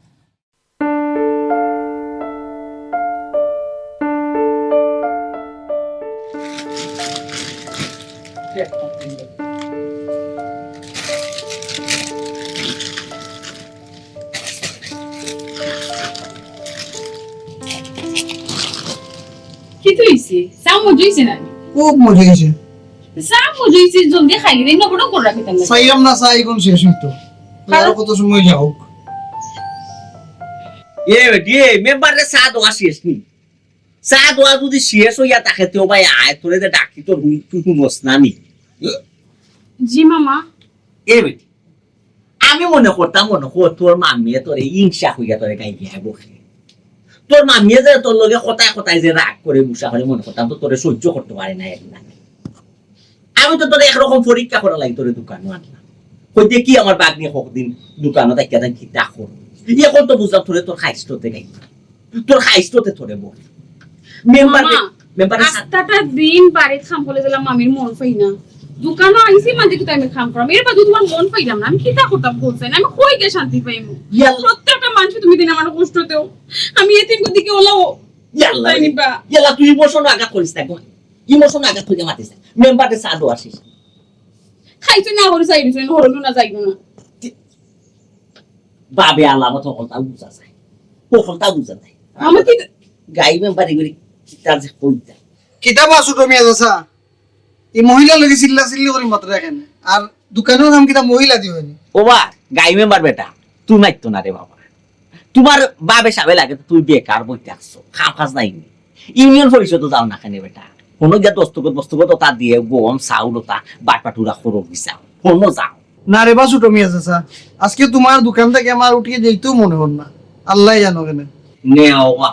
কি তো হইছে চামচ হইছে না খুব মজা গেছে চামচ হইছে জলদি খাই রে নবড় করে রাখি তাহলে চাইলাম না চাই কোন শেষ হইতো আর কত সময় যাও মেম্বারে চা দোয়া শেষ নি চা দোয়া যদি শেষ হইয়া তাকে তো ভাই আয় তোরে যে ডাকি তো তুই শুনোস না নি জি মামা আমি মনে করতাম তোর মামিয়ে তোরে হিংসা হইয়া তোরে গাই গিয়া বসে তোর মামিয়ে যে তোর লগে কথায় যে রাগ করে মুসা করে মনে করতাম তো তোরে সহ্য করতে পারে না একলা আমি তো তোরে একরকম পরীক্ষা করা লাগি তোরে দোকানে আনলাম কইতে কি আমার বাগ নিয়ে কতদিন দোকানে দেখা কি দেখো এখন তো বুঝলাম তোরে তোর খাইস্টতে গাই তোর খাইস্টতে তোরে বল মেম্বার আস্তাটা দিন বাড়ি খাম বলে দিলাম মামির মন পাই না দোকানে আইছি মানে কি আমি খাম করাম এর বাদে তোমার মন পাইলাম না আমি কিতা করতাম বলছেন আমি কই গে শান্তি পাইমু প্রত্যেকটা মানুষ তুমি দিন আমার কষ্ট দেও আমি এতিম দিকে ওলাও ইয়াল্লা তুই ইমোশন আঘাত করিস না ইমোশন আঘাত করে মাতিস মেম্বারে চা দো আসিস খাইছো না হরে চাইছো না হরলু না যাইবো না বাবে আল্লাহ মত কথা বুঝা যায় কথা বুঝা যায় আমার কি গাই মেম্বারে গরি কিতা যে কইতা কিতাব আছো তুমি আছা এই মহিলা লাগি চিল্লি করি মাত্র এখানে আর দোকানের নাম কিতা মহিলা দিবেনি ও বা গাই মেম্বার বেটা তুই মাইতো না রে বাবা তোমার বাবে সাবে লাগে তুই বেকার বইতে আসছো খাম খাস নাই ইউনিয়ন পরিষদ যাও না কেন বেটা কোনো গিয়া দস্তগত তা দিয়ে গম চাউল তা বাটপাটুরা খরচ দিছাও কোনো যাও না রে বাসু তুমি আছা আজকে তোমার দোকান থেকে আমার উঠিয়ে যেতেও মনে হল না আল্লাহ জানো কেন নেওয়া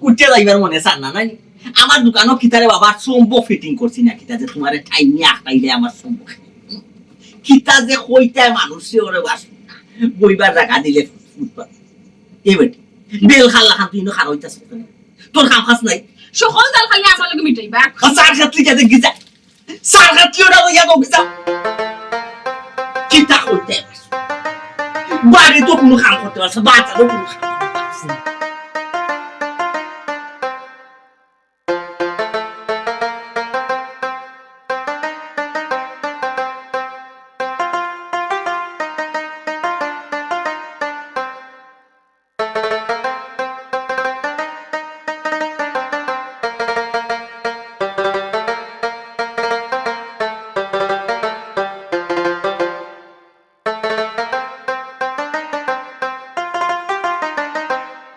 উঠে যাইবার মনে চান না নাই আমার দোকানও কিতারে বাবা সম্ভব ফিটিং করছি না কিতা যে তোমার ঠাই নিয়ে আঁকাইলে আমার সম্ভব কিতা যে কইতায় মানুষে ওরে বাস বইবার জায়গা দিলে ফুটপাত এবার বেল খাল্লা খান তুই খান হইতাছ তোর খাম খাস নাই সকল দাল খালি আমার লগে মিটাইবা সার খাতলি যাতে গিজা সার খাতলি ওরা হইয়া গো গিজা কিতা কইতায় বাড়ি তো কোনো খাম করতে পারছ বাচ্চা তো কোনো খাম করতে পারছ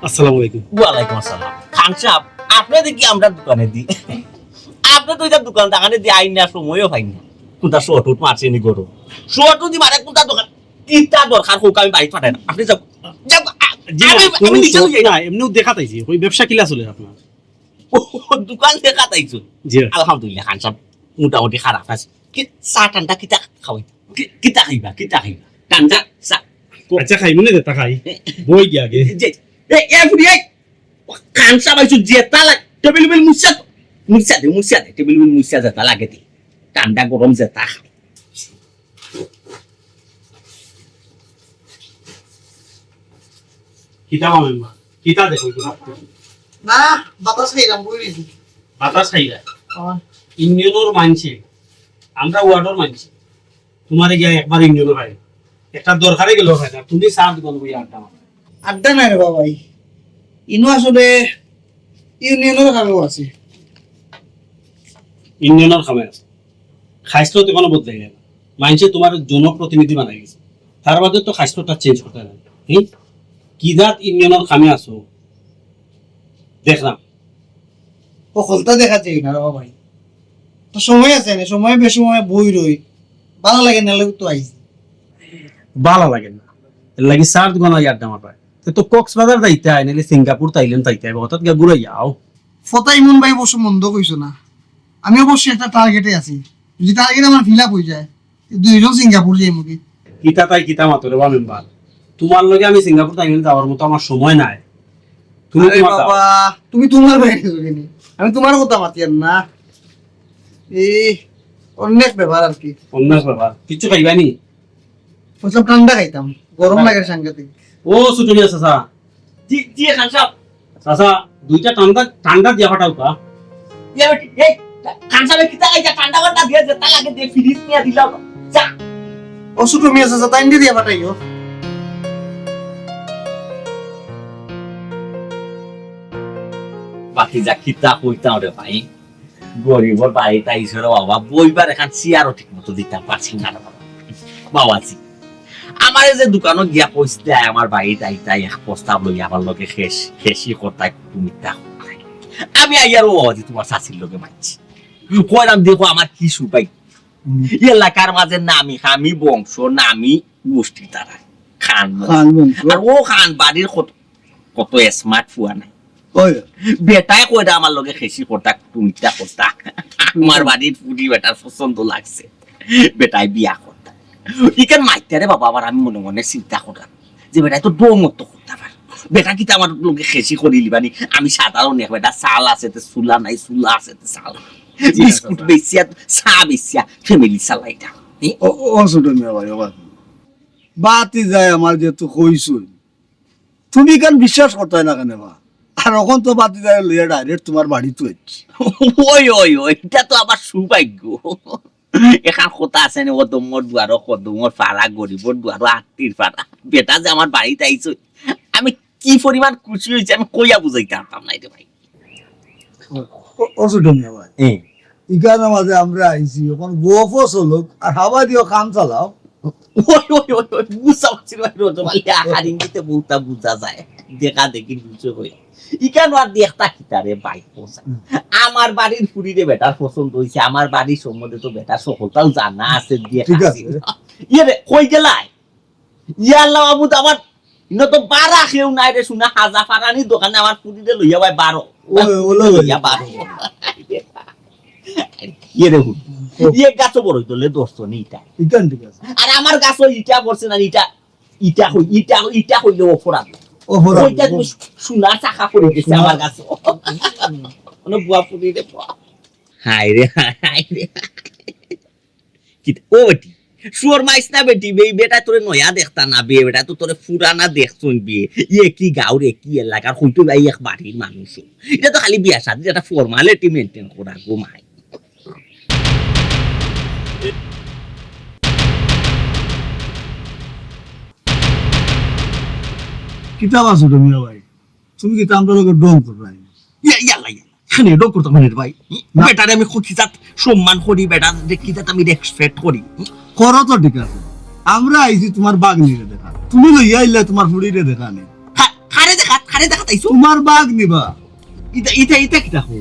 আসসালামু আলাইকুম ওয়ালাইকুম আসসালাম খান সাহেব আপনি দেখি আমরা দোকানে দিই আপনি তো এটা দোকান দোকানে দিয়ে আইন না সময়ও পাই না কোনটা শর্ট উঠ মারছে নি গরু শর্ট উঠি মারে কোনটা দোকান কিতা দরকার হোক আমি বাড়ি পাঠাই না আপনি যাও আমি নিজে না এমনিও দেখা তাইছি ওই ব্যবসা কিলা চলে আপনার দোকান দেখা তাইছো জি আলহামদুলিল্লাহ খান সাহেব মোটামুটি খারাপ আছে কি চা ঠান্ডা কিতা খাওয়াই কিতা খাইবা কান্দা সা আচ্ছা খাইব না যেটা খাই বই গিয়া গে যে এ ফুরি এই কানসা বাইছু জেতা লাগ টেবিল মুসা দে টেবিল মুসা জেতা লাগে দি ঠান্ডা গরম জেতা কিতা মামেন মা কিতা দেখো না বাতাস খাইলাম বুঝলি বাতাস খাইরা ইঞ্জিনের মানছে আমরা ওয়ার্ডর মানছি তোমারে গিয়া একবার ইঞ্জিনের খাই একটা দরকারে গেল খাই না তুমি সাথ গল বই আড্ডা মারো। আড্ডা নাই রে বাবাই ইনো আসলে ইউনিয়নের কাগজ আছে ইঞ্জিনের খামে আছে খাইস্তো তো কোনো বদলাই না মানছে তোমার জনপ্রতিনিধি বানাই গেছে তার বাদে তো খাইস্তোটা চেঞ্জ করতে না কি জাত ইঞ্জিনের খামে আছো দেখলাম ও খলতা দেখা যায় না রে বাবাই তো সময় আছে না সময় বেশি সময় বই রই ভালো লাগে না লাগে তো আইছি ভালো লাগে না এর লাগি সার্চ গনা আড্ডা মারবা তো কক্সবাজার যাইতে হয় নাহলে সিঙ্গাপুর থাইল্যান্ড যাইতে হবে হঠাৎ গিয়া ঘুরে যাও ফতা ইমন ভাই অবশ্য মন্দ কইছো না আমি অবশ্যই একটা টার্গেটে আছি যদি টার্গেট আমার ফিল আপ হয়ে যায় দুইজন সিঙ্গাপুর যাই মুখে কিতা তাই কিতা মাতরে বা মেম্বার তোমার লগে আমি সিঙ্গাপুর থাইল্যান্ড যাওয়ার মতো আমার সময় নাই তুমি আরে তোমার যাও। বাবা তুমি তোমার বাইরে যাবে আমি তোমার কথা মাতি আর না এই অনেক ব্যাপার আর কি অন্য ব্যাপার কিছু খাইবানি বলছিলাম ঠান্ডা খাইতাম গরম লাগে সাংঘাতিক ও সুটনি চাচা জি কানসা চাচা দুইটা ঠান্ডা ঠান্ডা দিয়া ফাটাও কা এ এই কানসা কিতা খাইছা ঠান্ডা করতে দিয়ে জেতা লাগে দে ফ্রিজ নিয়া দিলাম যা ও ছোট মেয়ে আছে তাই দিয়ে পাঠাইও বাকি যা কিতা কইতাম রে ভাই গরিবর বাড়িতে আইসর বাবা বইবার এখন চেয়ারও ঠিক মতো দিতাম পারছি না রে বাবা বাবাজি আমার এই যে দোকানে গিয়া পৌঁছতে আমার বাড়িতে আইতাই এক প্রস্তাব লই আমার লগে খেসি করতাই কুমিতা আমি আইয়ার ও বাবাজি তোমার শাশির লগে মাইছি কইলাম দেখো আমার কি সুপাই এলাকার মাঝে নামি খামি বংশ নামি গোষ্ঠী তারা খান আর ও খান বাড়ির কত স্মার্ট ফুয়া নাই ওই বেটাই কইরা আমার লগে খেসি করতা তুমিটা করতা আমার বাড়ির পুরি বেটার পছন্দ লাগছে বেটাই বিয়া করতা ইকান মাইতারে বাবা আবার আমি মনে মনে চিন্তা করলাম যে বেটাই তো দৌমত করতে পারে বেটা কি আমার লগে খেসি করি লিবানি আমি সাধারণ এক বেটা চাল আছে তে চুলা নাই চুলা আছে তে চাল বিস্কুট বেচিয়া চা বেচিয়া ফ্যামিলি চালাইতা ও ছোট মেয়ে ভাই বাতি যায় আমার যেহেতু কইছুই তুমি কেন বিশ্বাস করতে না কেন বা আর এখন তো বাতি যায় লইয়া ডাইরেক্ট তোমার বাড়ি তো ওই ওই ওই এটা তো আমার সৌভাগ্য এখান কথা আছে নি কদমর দুয়ারো কদমর পাড়া গরিবর দুয়ারো আত্মীর পাড়া বেটা যে আমার বাড়িতে আইছো আমি কি পরিমাণ খুশি হয়েছে আমি কইয়া বুঝাইতে পারতাম না রে ভাই ও ছোট মেয়ে ভাই ইকানের মাঝে আমরা আইছি এখন গোফও চলুক আর হাওয়া দিও কাম চালাও ওই ওই ওই ওই বুঝা পাচ্ছিল ভাই রোজ মালি আহার ইঙ্গিতে বলতা বুঝা যায় দেখা দেখি বুঝছো কই ইকানো আর দেখতা কিতারে ভাই পোষা আমার বাড়ির ফুরিরে বেটার পছন্দ হইছে আমার বাড়ির সম্বন্ধে তো বেটার সকলটাও জানা আছে দিয়ে ঠিক আছে। ইয়ে রে কই গেলাই ইয়াল্লা বাবু তো আমার ইনো তো বারা খেউ নাই রে শুনা হাজা ফারানি দোকানে আমার ফুরিরে লইয়া ভাই 12 ওলা লইয়া 12 ইয়ে রে হুন ইয়ে গাছ বড় হইতলে দোস্ত নি এটা ইকান ঠিক আছে আর আমার গাছ ইটা করছে না ইটা হইলে অপরাধ ও হরা ওইটা তুমি সোনার চাকা পড়ে গেছে আমার কাছে মানে বুয়া পুরি রে বুয়া হাই রে কি ও বেটি সুর মাইস না বেটি বেটা তোরে নয়া দেখতা না বেটা তো তোরে পুরানা দেখছুন বিয়ে ইয়ে কি গাঁও রে কি এলাকার হইতো ভাই এক বাড়ির মানুষ এটা তো খালি বিয়া শাদী একটা ফর্মালিটি মেইনটেইন করা গো মাই কিতাব আছো তুমি ভাই তুমি কি আমরা লোকের ডং করবাই ইয়াল্লা খানে ডক করতে মানে ভাই বেটারে আমি খুঁটিজাত সম্মান করি বেটা দেখিজাত আমি রেসপেক্ট করি করো তো ঠিক আছে আমরা আইছি তোমার বাঘ নিয়ে দেখা তুমি লইয়া আইলে তোমার ফুড়িরে দেখা নেই খারে দেখা তাইছো তোমার বাঘ নিবা ইটা কিটা হো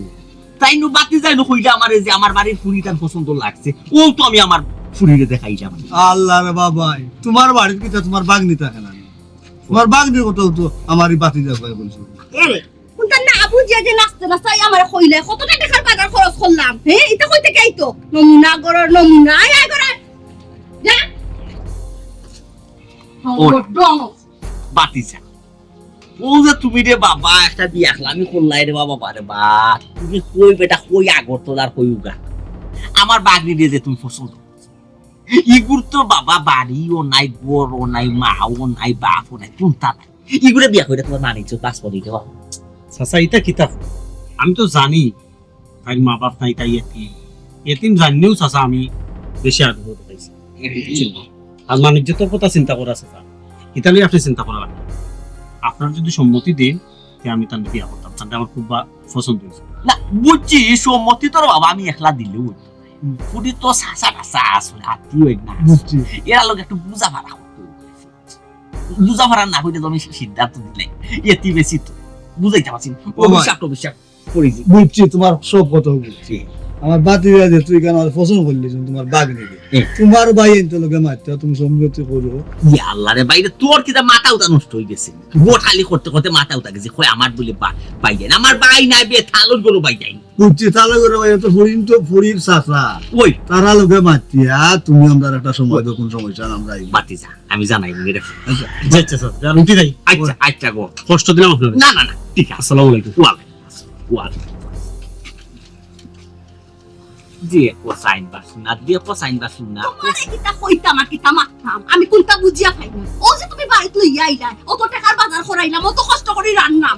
তাই নু বাতি যাই নু কইলা আমারে যে আমার বাড়ির ফুরিটান পছন্দ লাগছে ও তো আমি আমার ফুরিরে দেখাই যাব আল্লাহ রে বাবাই তোমার বাড়ির কিটা তোমার বাঘ নিতে থাকে না তোমার বাঘ নিয়ে কথা তো আমারই বাতি যাবে বলছো এরে কোনটা না বুঝিয়া যে নাচতে নাচাই আমার কইলে কত টাকার বাজার খরচ করলাম এটা কই থেকে আইতো নমুনা গরর নমুনা আয় করে যা বাতিছা ও যে তুমি রে বাবা একটা বিয়া আমি করলাই রে বাবা বারে বা তুমি কই বেটা কই আগরতলার কই উগা আমার বাগনি দিয়ে যে তুমি পছন্দ ইগুর তো বাবা বাড়িও নাই গরও নাই মাও নাই বাপও নাই কোনটা নাই ইগুরে বিয়া কইরা তোমার মানিছো পাসপোর্ট দিতে হবে চাচা এটা কিতাব আমি তো জানি তাই মা বাপ নাই তাই এতিম জানলেও চাচা আমি বেশি আগ্রহ দেখাইছি আর বাণিজ্যের কথা চিন্তা করা চাচা ইতালি আপনি চিন্তা করা লাগবে আপনার যদি সম্মতি দেন যে আমি তার বিয়া করতাম তাহলে আমার খুব পছন্দ হয়েছে না বুঝছি সম্মতি তোর বাবা আমি একলা দিলেও ফুটি তো সাসা টাসা আসলে আত্মীয় না বুঝছি এরা লোক একটু বুঝাফারা বুঝাফারা না হইলে তুমি সিদ্ধান্ত দিলে এটি বেশি তো বুঝাইতে পারছি অভিশাপ করেছি বুঝছি তোমার সব কথা বুঝছি আমার বাতি যে তুই কেন আমার পছন্দ করলি তোমার বাঘ নেবে তোমার ভাই এনতে লোকে মারতে তুমি সম্মতি করো আল্লাহ রে বাইরে তোর কিটা মাথা উঠা নষ্ট হয়ে গেছে গোঠালি করতে করতে মাথা উঠা গেছে কই আমার বলে বাই যায় আমার বাই নাই বে থালন গরু বাই যায় বুঝছি তাহলে করে ভাই তো ফরিন তো ফরির চাচা ওই তারা লোকে মারতিয়া তুমি আমরা একটা সময় কোন সমস্যা আমরা বাতি যা আমি জানাই রে আচ্ছা স্যার রুটি দেই আচ্ছা আচ্ছা গো কষ্ট দিলাম আপনার না না না ঠিক আছে আসসালামু আলাইকুম ওয়ালাইকুম দিয়ে কোসাইন বাসুনা দিয়ে কোসাইন বাসুনা তোমারে কিতা কইতাম আর কিতা মারতাম আমি কোনটা বুঝিয়া পাই না ও যে তুমি বাড়িত লইয়া আইলা অত টাকার বাজার করাইলাম অত কষ্ট করে রান্নাম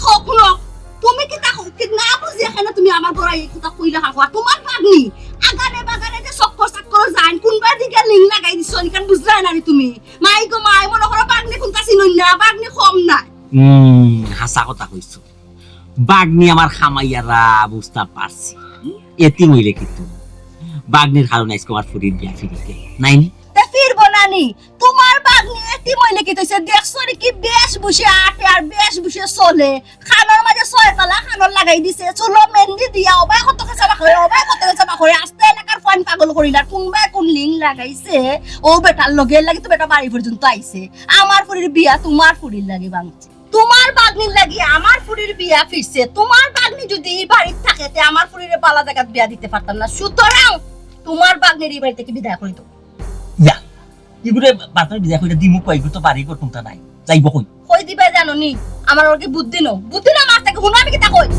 কখনো তুমি কিতা না বুঝিয়া কেন তুমি আমার গড়াই কিতা কইলা হাগা তোমার বাগনি আগানে বাগানে যে চক্কর চাক্কর যাইন কোনবার দিকে লিং লাগাই দিছ নিকান বুঝলাই না তুমি মাই গো মাই মনে করো বাগনি কোনটা চিনুন না বাগনি কম না হাসা কথা কইছো বাগনি আমার খামাইয়ারা বুঝতে পারছি এতিম হইলে কিন্তু বাগনির কারণে আজকে আমার ফুরির বিয়া ফিরিতে নাইনি তে ফিরবো নানি তোমার বাগনি এতি মইলে কি তইছে দেখছো রে কি বেশ বসে আটে আর বেশ বসে চলে খানোর মাঝে ছয় তালা খানোর লাগাই দিছে চলো মেহেন্দি দিয়া ওবাই কত কাছে বাখরে ওবাই কত কাছে বাখরে আস্তে এলাকার ফান পাগল করিলা কোনবাই কোন লিং লাগাইছে ও বেটার লগে লাগি তো বেটা বাড়ি পর্যন্ত আইছে আমার ফুরির বিয়া তোমার ফুরির লাগি ভাঙছে তোমার বাগনির লাগি আমার ফুরির বিয়া ফিরছে তোমার বাগনি যদি এই বাড়িতে থাকে তে আমার ফুরির পালা জায়গায় বিয়া দিতে পারতাম না সুতরাং তোমার বাগনির এই বাড়ি থেকে বিদায় করে দাও ইয়া ইগুরে বাতার বিয়া কইরা দিমু কই তো বাড়ি কর কোনটা নাই যাইব কই কই দিবে জানো নি আমার ওকে বুদ্ধি না মার থেকে হুনো আমি কিতা কই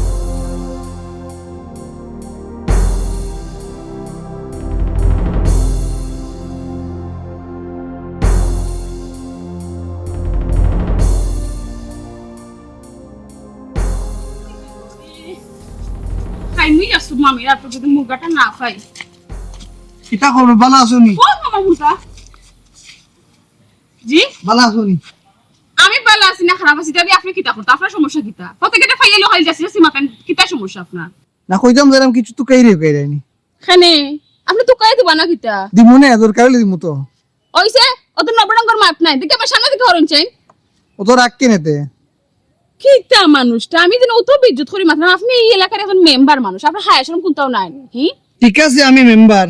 খাইমি আসু মামি আর তো যদি মুরগাটা না খাই কিতা খবর ভালো আছোনি ও মামা মুরগা জি ভালো আছোনি আমি ভালো আছি না খারাপ আছি তবে আপনি কিতা করতে আপনার সমস্যা কিতা প্রত্যেকটা ফাইলে হইল যাচ্ছে সীমাকান কিতা সমস্যা আপনার না কইতাম যেরাম কিছু তো কাইরাইনি খানে আপনি তো কাই দিবা না কিতা দিমু না এদর কাইলে দিমু তো ওইছে ওদের নবরঙ্গর মাপ নাই দেখে আমার সামনে দিকে হরন চাই ও তো রাখ কেনেতে কিতা মানুষটা আমি যেন অত বিদ্যুৎ করি মাত্র আপনি এই এলাকার এখন মেম্বার মানুষ আপনার হায় আশ্রম কোনটাও নাই কি ঠিক আছে আমি মেম্বার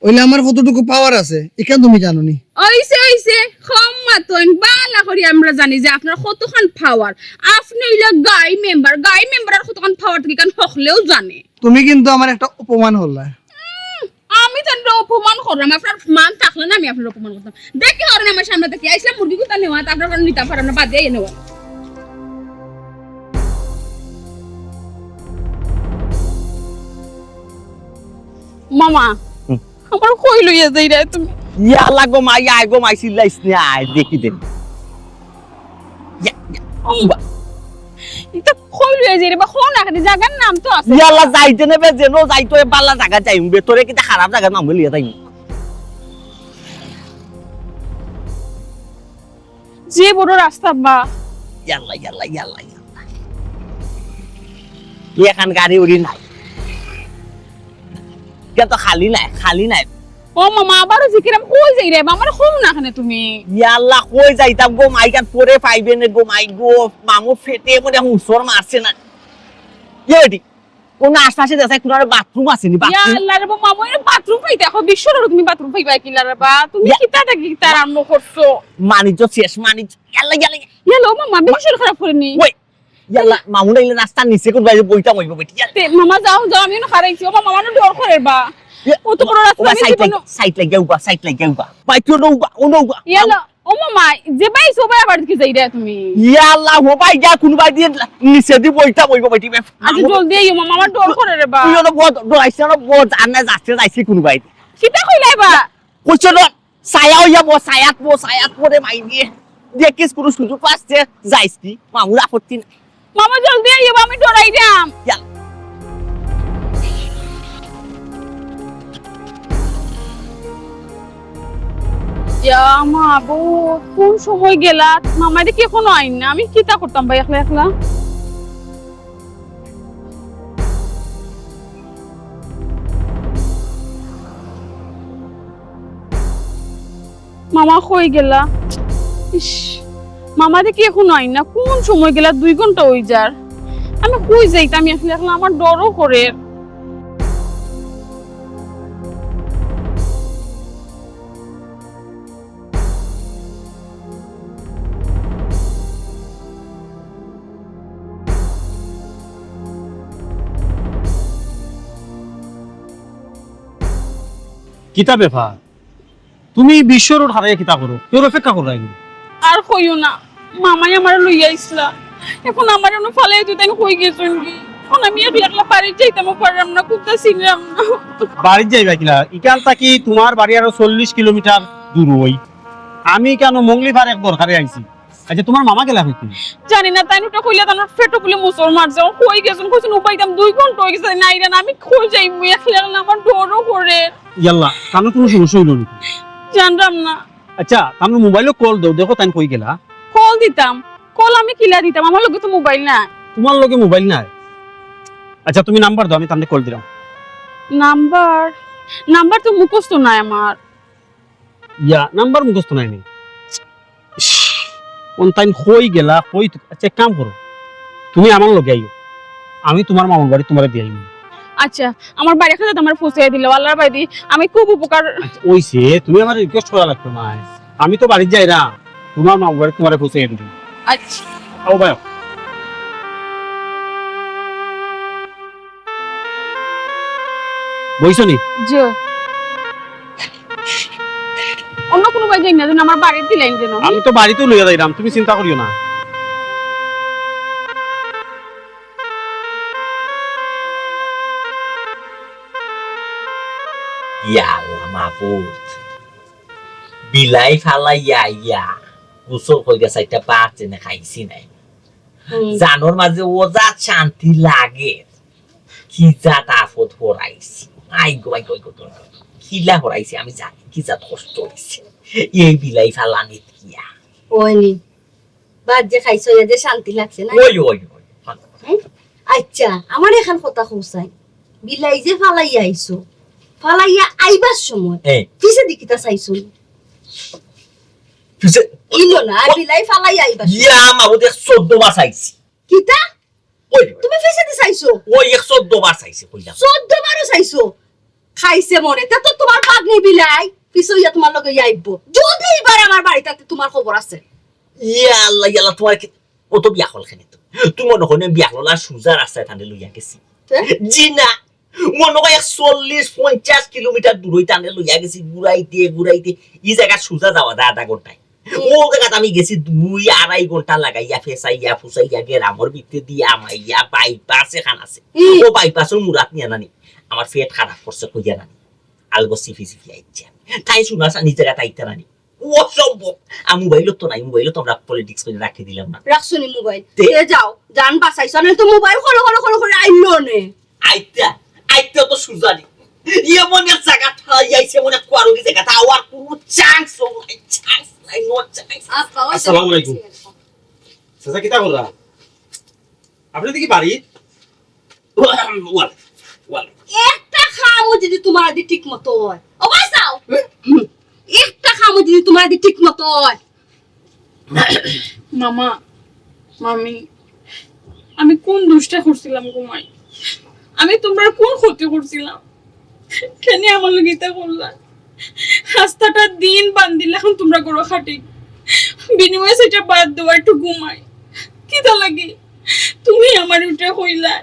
ওইলে আমার কতটুকু পাওয়ার আছে এখান তুমি জানো নি ওইছে ক্ষমা তোন বালা করি আমরা জানি যে আপনার কতখান পাওয়ার আপনি হইলা গাই মেম্বার আর কতখান পাওয়ার থেকে কান হকলেও জানে তুমি কিন্তু আমার একটা অপমান হল্লা আমি তো অপমান করলাম আপনার মান থাকলে না আমি আপনার অপমান করতাম দেখি আর আমার সামনে থেকে আইসলাম মুরগি কোথা নেওয়া আপনার নিতে পারেন না বাদ দিয়ে নেওয়া মামা আমার কই লইয়া যাই রে তুমি ইয়া লাগো মাই আই গো মাই সিলাইস নে আই দেখি দে এটা কই লইয়া যাই রে বা কোন আগে জায়গার নাম তো আছে ইয়ালা যাইতে নেবে যেনো যাইতো বালা জায়গা যাইম ভেতরে কিটা খারাপ জায়গা নাম বলিয়া যাইম যে বড় রাস্তা বা ইয়াল্লা এখান গাড়ি উড়ি নাই তো খালি নাই ও মামা আবারও জিকিরাম কই যাই রে আমার কম না খানে তুমি ইয়াল্লা কই যাইতাম গো মাইকান পরে পাইবে নে গো মাই গো মামু ফেটে মনে হুসর মারছে না ইয়েডি কোন আশপাশে দেখাই কোন বাথরুম আছে নি ইয়া আল্লাহ রে মামু এর বাথরুম পাইতে এখন বিশ্বর তুমি বাথরুম পাইবা কি লারে বা তুমি কিতা থাকি তার আন্ন করছো মানিজ শেষ মানিজ ইয়াল্লা ইয়া মামা বিশ্বর খারাপ করেনি ওই ইয়াল্লা মামু নাইলে রাস্তা নিচে কোন বাইরে বইতা মইব বেটি তে মামা যাও আমি না খারাইছি ও মামা না ডর করে বা ও তো বড় রাস্তা সাইড লাগে উবা পাইতো নৌবা ও নৌবা ইয়াল্লা ও মামা যে ভাই সবাই আবার কি যাই রে তুমি ইয়া আল্লাহ হবাই যা কোনবাই দিয়ে নিচে দি বইটা বইব বাইটি আচ্ছা জলদি আইও মামা আমার ডর করে রে বা তুই হলো বহুত ডরাইছ না বহুত আন্না যাচ্ছে কোনবাই কিতা কইলাই বা কইছ না ছায়া হইয়া সায়াত পরে মাই দিয়ে দেখিস কোন সুযোগ পাচ্ছে যাইস কি মামুর আপত্তি না মামা জলদি আইও আমি ডরাই যাম ইয়াল ইয়া মা বউ কোন সময় গেলা মামা দেখি এখনো আইন না আমি কিতা করতাম ভাই একলা একলা মামা কই গেলা ইস মামা দেখি এখনো আইন না কোন সময় গেলা 2 ঘন্টা হই যার আমি কই যাইতাম একলা একলা আমার ডরও করে কিতা ব্যাপার তুমি বিশ্ব রোড হারাইয়া কিতা করো তোর অপেক্ষা করো রাইনি আর কইও না মামাই আমার লইয়া আইসলা এখন আমার অন্য ফালে তুই তাই কই গেছুন কি এখন আমি একলা একলা বাড়ি যাইতাম পারলাম না কোথা ছিলাম না বাড়ি যাইবা কিলা ইকান থাকি তোমার বাড়ি আরো 40 কিলোমিটার দূর হই আমি কেন মঙ্গলিবার এক দরকারে আইছি আচ্ছা তোমার মামা গেলা হইতি জানি না তাই ওটা কইলা তানোর ফেটো বলে মুসল মার যাও কই গেছুন কইছুন উপাইতাম 2 ঘন্টা হই গেছে নাই রে না আমি কই যাই মুই একলা একলা আমার ডরও করে ইয়াল্লা কানো কোনো সমস্যা হইল নাকি জানলাম না আচ্ছা তানো মোবাইলে কল দাও দেখো তাই কই গেলা কল দিতাম কল আমি কিলা দিতাম আমার লগে তো মোবাইল না তোমার লগে মোবাইল নাই আচ্ছা তুমি নাম্বার দাও আমি তানতে কল দিলাম নাম্বার তো মুখস্থ নাই আমার ইয়া নাম্বার মুখস্থ নাই নি কোন টাইম কই গেলা কই আচ্ছা এক কাম করো তুমি আমার লগে আইও আমি তোমার মামার বাড়ি তোমারে দিয়ে আইবো আচ্ছা আমার বাড়ি খাতে তোমার পৌঁছে দিল আল্লাহর বাইদি আমি খুব উপকার ওইছে তুমি আমার রিকোয়েস্ট করা লাগতো না আমি তো বাড়ি যাই না তোমার মামার বাড়ি তোমারে পৌঁছে দিবি আচ্ছা ও ভাই বইছো নি যে অন্য কোনো বাই যাই না যেন আমার বাড়ির দিলেন যেন আমি তো বাড়িতেও লইয়া যাইরাম তুমি চিন্তা করিও না ইয়াল্লা মাহবুব বিলাই ফালাইয়া ইয়া গোসল করে সাইটা পাচ্ছে না খাইছি নাই জানোর মাঝে ওজা শান্তি লাগে কি জাত আফত হরাইছি আই গো কিলা হরাইছি আমি জানি কি জাত কষ্ট হইছে এই বিলাই ফালানি কিয়া ওইনি বাদ যে খাইছো যে শান্তি লাগছে না ওই আচ্ছা আমার এখন কথা কইছাই বিলাই যে ফালাইয়া আইছো ফালাইয়া আইবার সময় কিসে দিকিতা চাইছো তুই ইলো না বিলাই ফালাইয়া আইবার ইয়া মাহবুব 14 বার চাইছি কিতা ওই তুমি ফেসে দি চাইছো ওই 114 বার চাইছি কইলাম 14 বারও চাইছো খাইছে মনে তা তো তোমার পাগনি বিলাই পিছইয়া তোমার লগে আইব যদি এবার আমার বাড়িতে তোমার খবর আছে ইয়াল্লা তোমার কি ও তো বিয়া হল খানে তো তুমি মনে হয় বিয়া হল আর সুজা রাস্তায় টানে লইয়া গেছি জি না মনে হয় 40-50 কিলোমিটার দূর হইতে টানে লইয়া গেছি ঘুরাইতে এই জায়গা সুজা যাওয়া যায় 1/2 ঘন্টায় ও জায়গাতে আমি গেছি 2-2.5 ঘন্টা লাগাইয়া ফেসাইয়া ফুসাইয়া গ্রামের ভিতরে দিয়ে আমাইয়া বাইপাস এখান আছে ও বাইপাসের মুরাত নিয়ে নানি আমার পেট খারাপ করছে কইয়া নানি আলগো সিফি আইছে তাই শুনাছা নিজে জায়গা তাইতে নানি অসম্ভব আমি মোবাইল তো নাই মোবাইল তো আমরা পলিটিক্স করে রাখতে দিলাম না রাখছনি মোবাইল যাও জান বাঁচাইছ না তো মোবাইল করে আইলো নে আইতে তো সুজানি ইয়ে মনে জায়গা আইছে মনে কোয়ারো কি জায়গা আর কোনো চান্স নাই নো চান্স আসসালামু আলাইকুম চাচা কিতা করলা আপনি দেখি বাড়ি ওয়াল একটা খামো যদি তোমার দি ঠিক মতো হয় ও বাঁচাও একটা খামো যদি তোমার দি ঠিক মতো হয় মামা মামি আমি কোন দুষ্টা করছিলাম ঘুমাই আমি তোমরা কোন ক্ষতি করছিলাম কেন আমার লগে এটা করলা রাস্তাটা দিন বান্দিলে এখন তোমরা গরো খাটি বিনিময়ে সেটা বাদ দেওয়া একটু ঘুমাই কিতা লাগে তুমি আমার উঠে কইলা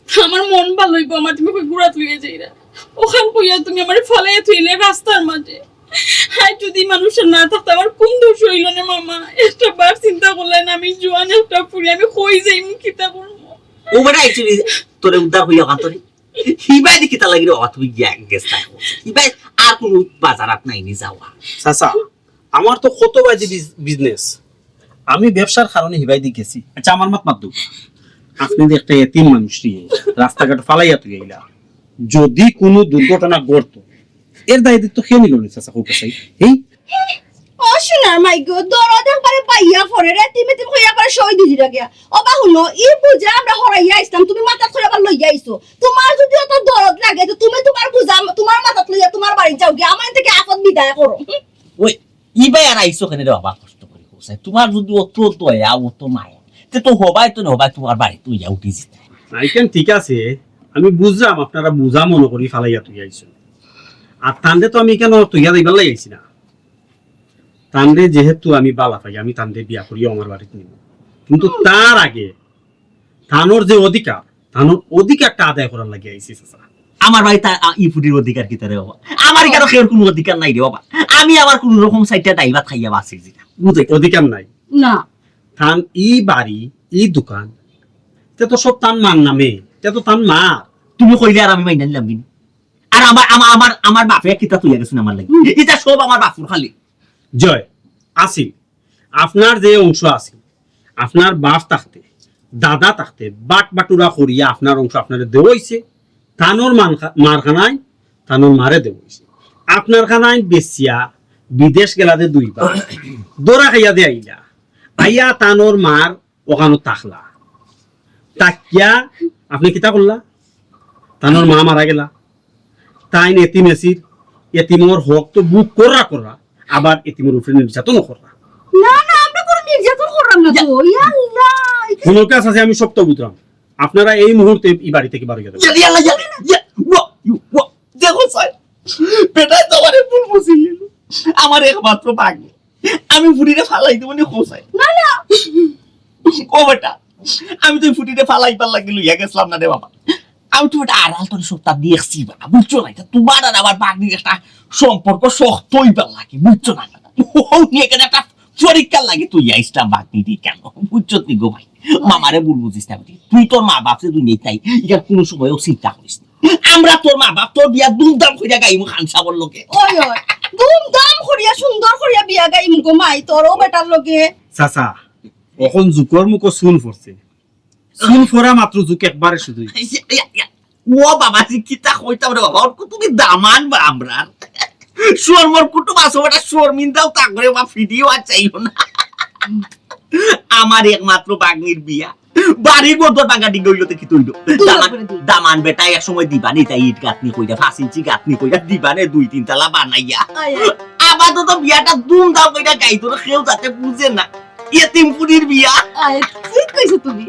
আমার মন ভালো হইব আমার তুমি কই গুড়াত লইয়া যাইরা ওখান কইয়া তুমি আমার ফালাইয়া থইলে রাস্তার মাঝে হাই যদি মানুষের না থাকতো আমার কোন দোষ হইল না মামা, একটা বার চিন্তা করলেন আমি জোয়ান একটা পুরি আমি কই যাই কিতা করবো। ও বেটা অ্যাকচুয়ালি তোরে উদ্ধার হইয়া কান তোরে হিবাই দেখি তা লাগি রে তুই গিয়া গেছতা হিবাই আর কোন বাজারাত নাই নি যাওয়া চাচা আমার তো কত বাজে বিজনেস, আমি ব্যবসার কারণে হিবাই দিয়ে গেছি। আচ্ছা আমার মাত দু, আপনি যে একটা এতিম মানুষ নিয়ে রাস্তাঘাট ফালাইয়া তুই গেলা, যদি কোনো দুর্ঘটনা ঘটতো এর দায়িত্ব খেয়ে নিল না চাচা খুব কাছে এই ও শোনার মাই গো দরদ একবারে পাইয়া পড়ে রে তিমি তিমি হইয়া পড়ে সই দিজি লাগিয়া ও বা হুনো ই বুঝা আমরা হরাইয়া ইসলাম তুমি মাথা করে আবার লইয়া আইছো, তোমার যদি অত দরদ লাগে তো তুমি তোমার বুঝা তোমার মাথা লইয়া তোমার বাড়ি যাও গিয়া আমার থেকে আপদ বিদায় করো। ওই ইবাই আর আইছো কেন রে বাবা কষ্ট করে কোসাই তোমার যদি অত দয়া অত মায়া তে তো হবাই তো হবাই তোমার বাড়ি তুই যা উঠি যেতে আইকেন ঠিক আছে, আমি বুঝলাম আপনারা বুঝা মনে করি ফালাইয়া তুই আইছো, আর তান্ডে তো আমি কেন তুইয়া দিবার লাগাইছি না, তান্ডে যেহেতু আমি বালা পাই আমি তান্ডে বিয়া করিও আমার বাড়িতে নিব, কিন্তু তার আগে থানোর যে অধিকার থানোর অধিকারটা আদায় করার লাগে আইছি চাচা। আমার বাড়িতে ইফুটির অধিকার কি তারে বাবা, আমার কেন খেয়ার কোনো অধিকার নাই রে বাবা, আমি আবার কোন রকম সাইডটা ডাইবা খাইয়া বাসি যেটা বুঝাই অধিকার নাই, না থান ই বাড়ি ই দোকান তে তো সব তান মান নামে, তে তো তান মা। তুমি কইলে আর আমি মাইনা নিলাম কিনা, আর আমার আমার আমার আমার বাপে কিতা তুইয়া গেছেন আমার লাগি এটা সব আমার বাপুর খালি জয় আসিল আপনার যে অংশ আছে আপনার বাপ থাকতে দাদা থাকতে বাট বাটুরা করিয়া আপনার অংশ আপনার দেওয়া হইছে, তানোর মারখানায় তানোর মারে দেওয়া হইছে, আপনার খানায় বেচিয়া বিদেশ গেলাতে দুইবার দৌড়া খাইয়া দে আইলা আইয়া তানোর মার ওখানো থাকলা তাকিয়া আপনি কিতা করলা, তানোর মা মারা গেলা, তাই এতিম এসির এতিমর হক তো বুক করা করা আবার এতিমের উপরে নির্যাতন করা। না না আমরা কোনো নির্যাতন করলাম না তো ইয়া আল্লাহ কোন কাজ আছে আমি সব তো বুঝলাম, আপনারা এই মুহূর্তে এই বাড়ি থেকে বাড়ি যাবেন। ইয়ালা ইয়ালা ইয়া ওয়া দেখো স্যার বেটা তোমারে ভুল বুঝিলি আমার একমাত্র ভাগ্য আমি ফুটিতে ফালাই দেব নি কোসাই না না ও বেটা আমি তো ফুটিতে ফালাইবার লাগি লইয়া গেছলাম না রে বাবা, আমি তো এটা আড়াল তোর সপ্তাহ দেখছি বা বুঝছো না, এটা তোমার আর আমার বাগনির একটা সম্পর্ক শক্ত হইবার লাগে বুঝছো না, ও নিয়ে কেন একটা পরীক্ষা লাগে তুই আইসলাম বাগনি দিয়ে কেন বুঝছো তুই গো ভাই মামারে ভুল বুঝিস না, তুই তোর মা বাপসে তুই নেই তাই এটা কোনো সময়ও চিন্তা করিস না, আমরা তোর মা বাপ তোর বিয়া দুমদাম কইরা গাইমু খান সাবর লোকে ওই ওই ধুমধাম করিয়া সুন্দর করিয়া বিয়া গাই মুগো মাই তোরও বেটার লগে চাচা এখন জুকর মুখ চুন পড়ছে, চুন ফোরা মাত্র জুক একবারে শুধু ও বাবা জি কিতা কইতাম রে বাবা ওর তুমি দামান বা আমরা শুয়ার মোর কুটুম আসো বেটা শুয়ার মিন্দাও তা করে বা ভিডিও আর চাইও না আমার একমাত্র বাগনির বিয়া বাড়ি গোদর বাঙ্গাটি গইলো দেখি তুইলো দামান বেটা এক সময় দিবানি তাই ইট গাঁথনি কইরা 5 ইঞ্চি গাঁথনি কইরা দিবানে 2-3 তলা বানাইয়া আপাতত বিয়াটা ধুমধাম কইরা গাইতো কেউ যাতে বুঝে না এতিম পুরির বিয়া ঠিক কইছো তুমি।